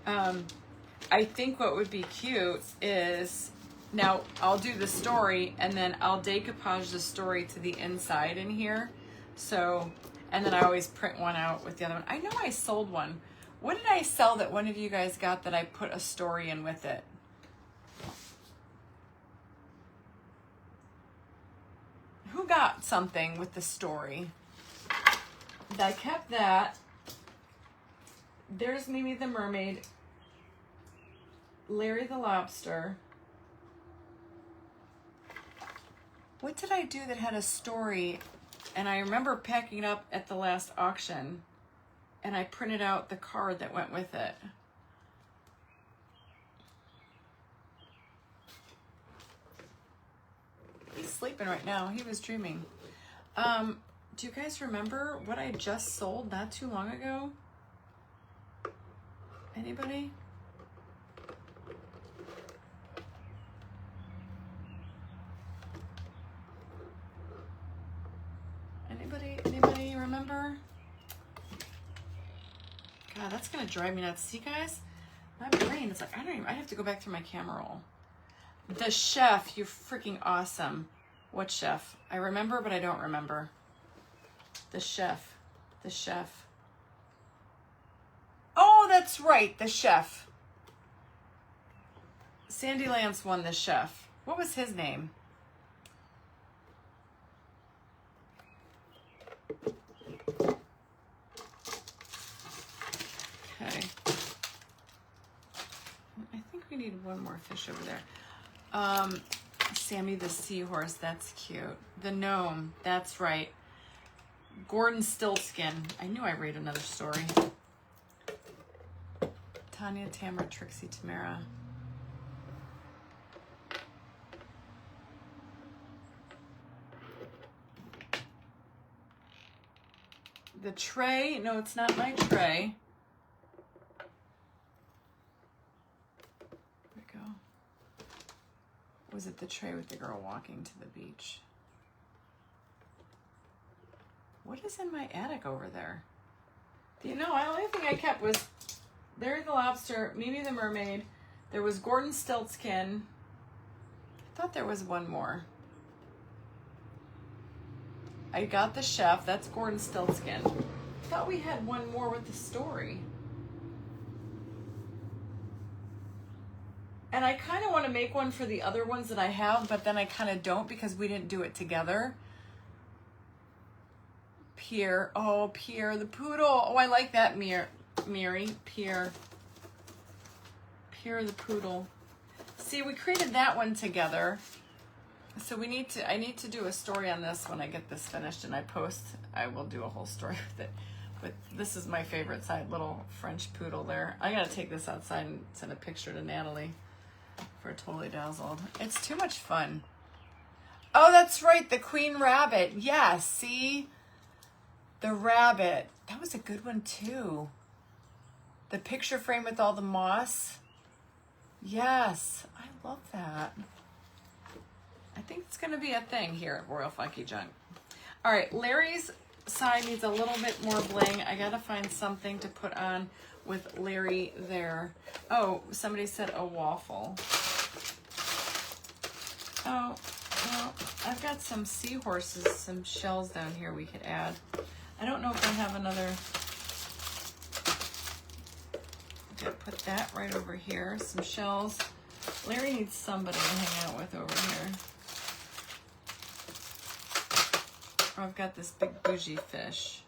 Speaker 1: I think what would be cute is, now I'll do the story and then I'll decoupage the story to the inside in here. So, and then I always print one out with the other one. I know I sold one What did I sell that one of you guys got that I put a story in with it? Who got something with the story? I kept that. There's Mimi the Mermaid. Larry the Lobster. What did I do that had a story? And I remember packing it up at the last auction. And I printed out the card that went with it. He's sleeping right now. He was dreaming. Do you guys remember what I just sold not too long ago? Anybody? Anybody remember? God, that's gonna drive me nuts. See, guys? My brain is like, I have to go back through my camera roll. The chef, you're freaking awesome. What chef? I remember, but I don't remember. The chef. Oh, that's right, the chef. Sandy Lance won the chef. What was his name? Okay. I think we need one more fish over there. Sammy the seahorse, that's cute. The gnome, that's right. Gordon Stiltskin. I knew I read another story. Tanya, Tamara, Trixie, Tamara. The tray, no, it's not my tray. There we go. Was it the tray with the girl walking to the beach? What is in my attic over there? The only thing I kept was Larry the Lobster, Mimi the Mermaid. There was Gordon Stiltskin. I thought there was one more. I got the chef. That's Gordon Stiltskin. I thought we had one more with the story. And I kind of want to make one for the other ones that I have, but then I kind of don't because we didn't do it together. Pierre. Oh, Pierre the poodle. Oh, I like that, Mary. Pierre the poodle. See, we created that one together. So I need to do a story on this when I get this finished and I will do a whole story with it. But this is my favorite side, little French poodle there. I gotta take this outside and send a picture to Natalie for Totally Dazzled. It's too much fun. Oh, that's right, the Queen Rabbit. Yes, see? The rabbit. That was a good one too. The picture frame with all the moss. Yes, I love that. I think it's going to be a thing here at Royal Funky Junk. All right, Larry's side needs a little bit more bling. I got to find something to put on with Larry there. Oh, somebody said a waffle. Oh, well, I've got some seahorses, some shells down here we could add. I don't know if I have another. I'm going to put that right over here. Some shells. Larry needs somebody to hang out with over here. Oh, I've got this big bougie fish.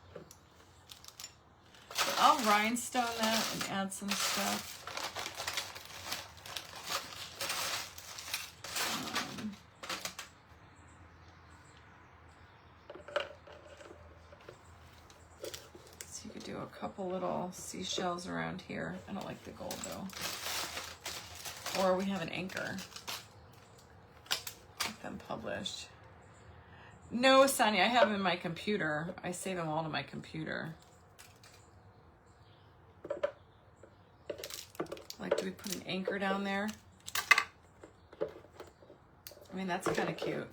Speaker 1: So I'll rhinestone that and add some stuff. So you could do a couple little seashells around here. I don't like the gold though. Or we have an anchor. Get them published. No, Sonny, I have them in my computer. I save them all to my computer. Like, do we put an anchor down there? I mean, that's kind of cute.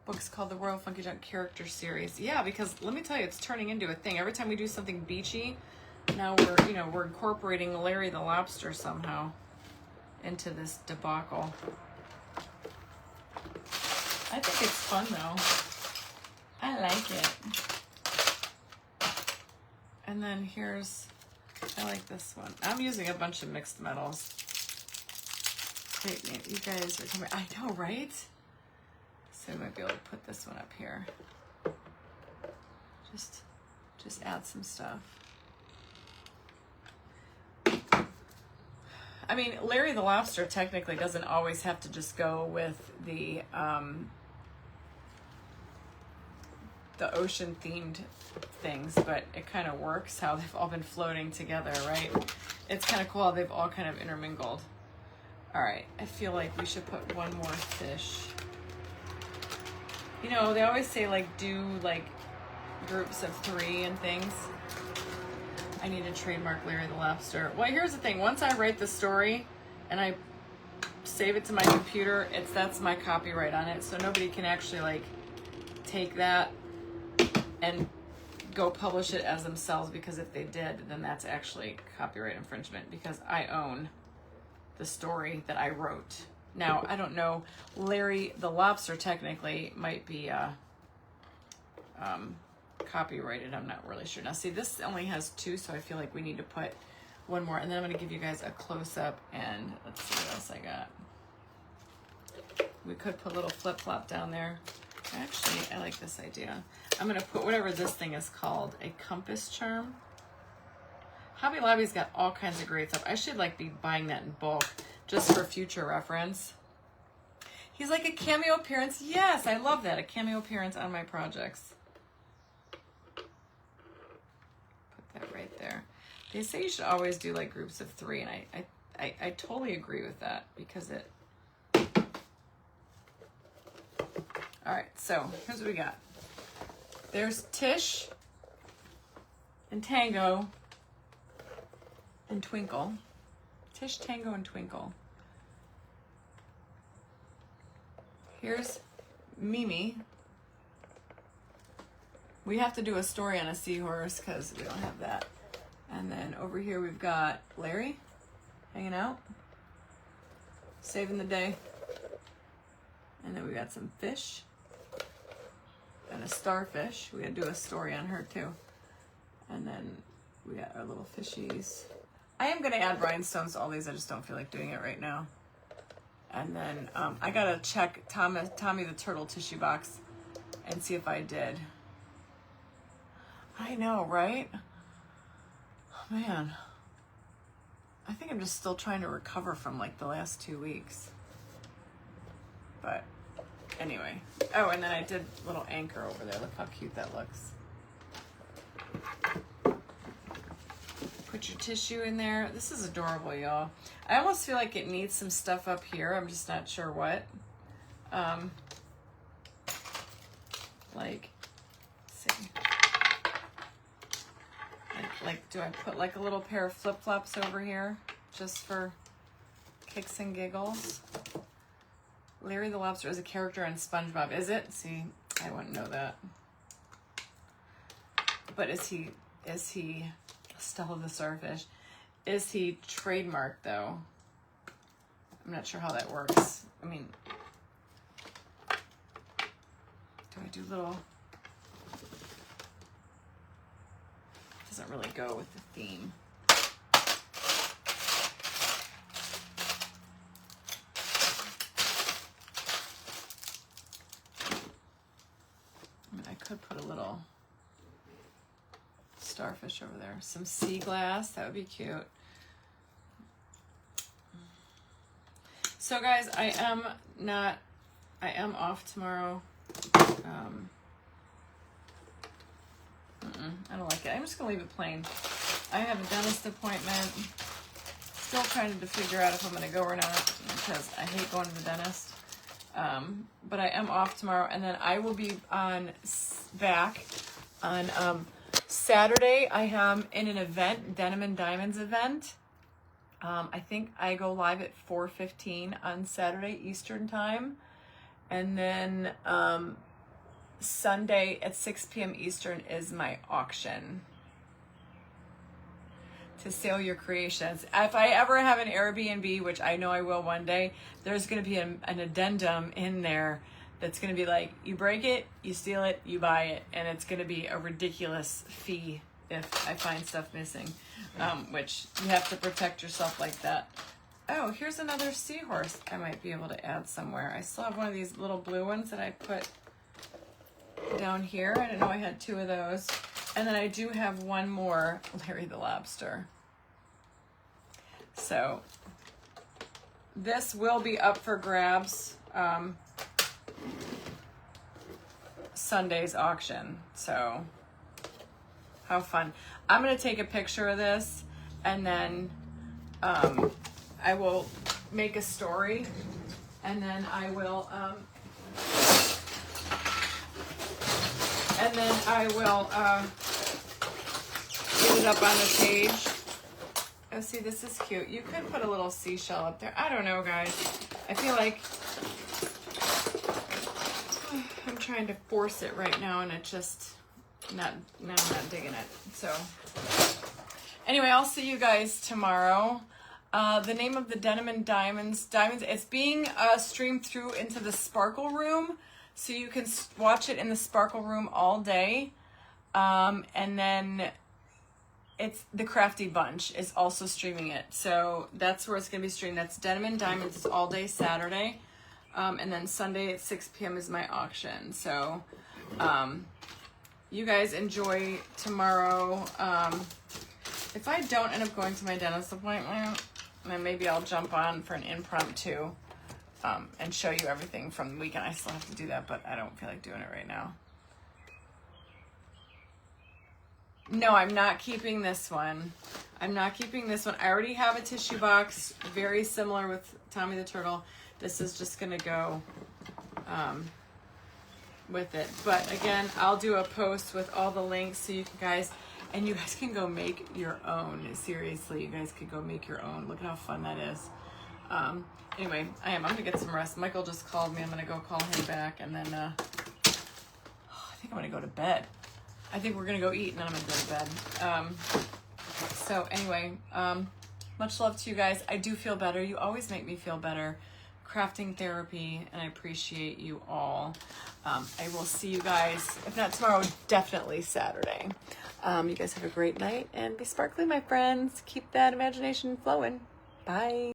Speaker 1: Book's called the Royal Funky Junk Character Series. Yeah, because let me tell you, it's turning into a thing. Every time we do something beachy, now we're incorporating Larry the Lobster somehow into this debacle. I think it's fun though. I like it. And then here's I like this one. I'm using a bunch of mixed metals. Wait, man, you guys are coming. I know, right? So I might be able to put this one up here. Just add some stuff. I mean, Larry the Lobster technically doesn't always have to just go with the ocean themed things, but it kind of works how they've all been floating together, right? It's kind of cool how they've all kind of intermingled. All right, I feel like we should put one more fish. You know, they always say like do like groups of 3 and things. I need to trademark Larry the Lobster. Well, here's the thing. Once I write the story and I save it to my computer, that's my copyright on it. So nobody can actually like take that and go publish it as themselves, because if they did, then that's actually copyright infringement, because I own the story that I wrote. Now, I don't know, Larry the Lobster technically might be copyrighted. I'm not really sure. Now, see, this only has 2, so I feel like we need to put one more. And then I'm going to give you guys a close-up, and let's see what else I got. We could put a little flip-flop down there. Actually, I like this idea. I'm going to put whatever this thing is called, a compass charm. Hobby Lobby's got all kinds of great stuff. I should like be buying that in bulk just for future reference. He's like a cameo appearance. Yes, I love that. A cameo appearance on my projects. Put that right there. They say you should always do like groups of 3, and I totally agree with that, because it... All right, so here's what we got. There's Tish and Tango and Twinkle. Tish, Tango, and Twinkle. Here's Mimi. We have to do a story on a seahorse because we don't have that. And then over here we've got Larry hanging out, saving the day. And then we got some fish and a starfish. We gotta do a story on her too. And then we got our little fishies. I am gonna add rhinestones to all these. I just don't feel like doing it right now. And then I gotta check Tommy the Turtle tissue box and see if I did. I know, right? Oh, man. I think I'm just still trying to recover from like the last 2 weeks. But anyway. Oh, and then I did a little anchor over there. Look how cute that looks. Put your tissue in there. This is adorable, y'all. I almost feel like it needs some stuff up here. I'm just not sure what. Like, let's see. Like, do I put like a little pair of flip-flops over here just for kicks and giggles? Larry the Lobster is a character on SpongeBob. Is it? See, I wouldn't know that. But is he Stella the Starfish? Is he trademarked though? I'm not sure how that works. I mean, do I do little... Doesn't really go with the theme. I mean, I could put a little starfish over there. Some sea glass, that would be cute. So guys, I am off tomorrow. I don't like it. I'm just gonna leave it plain. I have a dentist appointment. Still trying to figure out if I'm gonna go or not, because I hate going to the dentist. But I am off tomorrow, and then I will be back on Saturday. I am in an event, Denim and Diamonds event. I think I go live at 4:15 on Saturday Eastern time, and then Sunday at 6 p.m. Eastern is my auction to sell your creations. If I ever have an Airbnb, which I know I will one day, there's going to be an addendum in there that's going to be like, you break it, you steal it, you buy it, and it's going to be a ridiculous fee if I find stuff missing, which you have to protect yourself like that. Oh, here's another seahorse I might be able to add somewhere. I still have one of these little blue ones that I put down here. I didn't know I had 2 of those. And then I do have one more, Larry the Lobster. So this will be up for grabs Sunday's auction. So how fun. I'm going to take a picture of this and then I will make a story and then I will get it up on the page. Oh, see, this is cute. You could put a little seashell up there. I don't know, guys. I feel like I'm trying to force it right now, and it just now I'm not digging it. So anyway, I'll see you guys tomorrow. The name of the Denim and Diamonds, it's being streamed through into the Sparkle Room, so you can watch it in the Sparkle Room all day. And then it's the Crafty Bunch is also streaming it. So that's where it's going to be streamed. That's Denim and Diamonds. It's all day Saturday. And then Sunday at 6 p.m. is my auction. So you guys enjoy tomorrow. If I don't end up going to my dentist appointment, then maybe I'll jump on for an impromptu and show you everything from the weekend. I still have to do that, but I don't feel like doing it right now. No, I'm not keeping this one. I'm not keeping this one. I already have a tissue box, very similar with Tommy the Turtle. This is just going to go with it. But again, I'll do a post with all the links so you guys can go make your own. Seriously, you guys could go make your own. Look at how fun that is. Anyway, I'm going to get some rest. Michael just called me. I'm going to go call him back, and then I think I'm going to go to bed. I think we're going to go eat, and then I'm going to go to bed. So anyway, much love to you guys. I do feel better. You always make me feel better. Crafting therapy, and I appreciate you all. I will see you guys, if not tomorrow, definitely Saturday. You guys have a great night, and be sparkly, my friends. Keep that imagination flowing. Bye.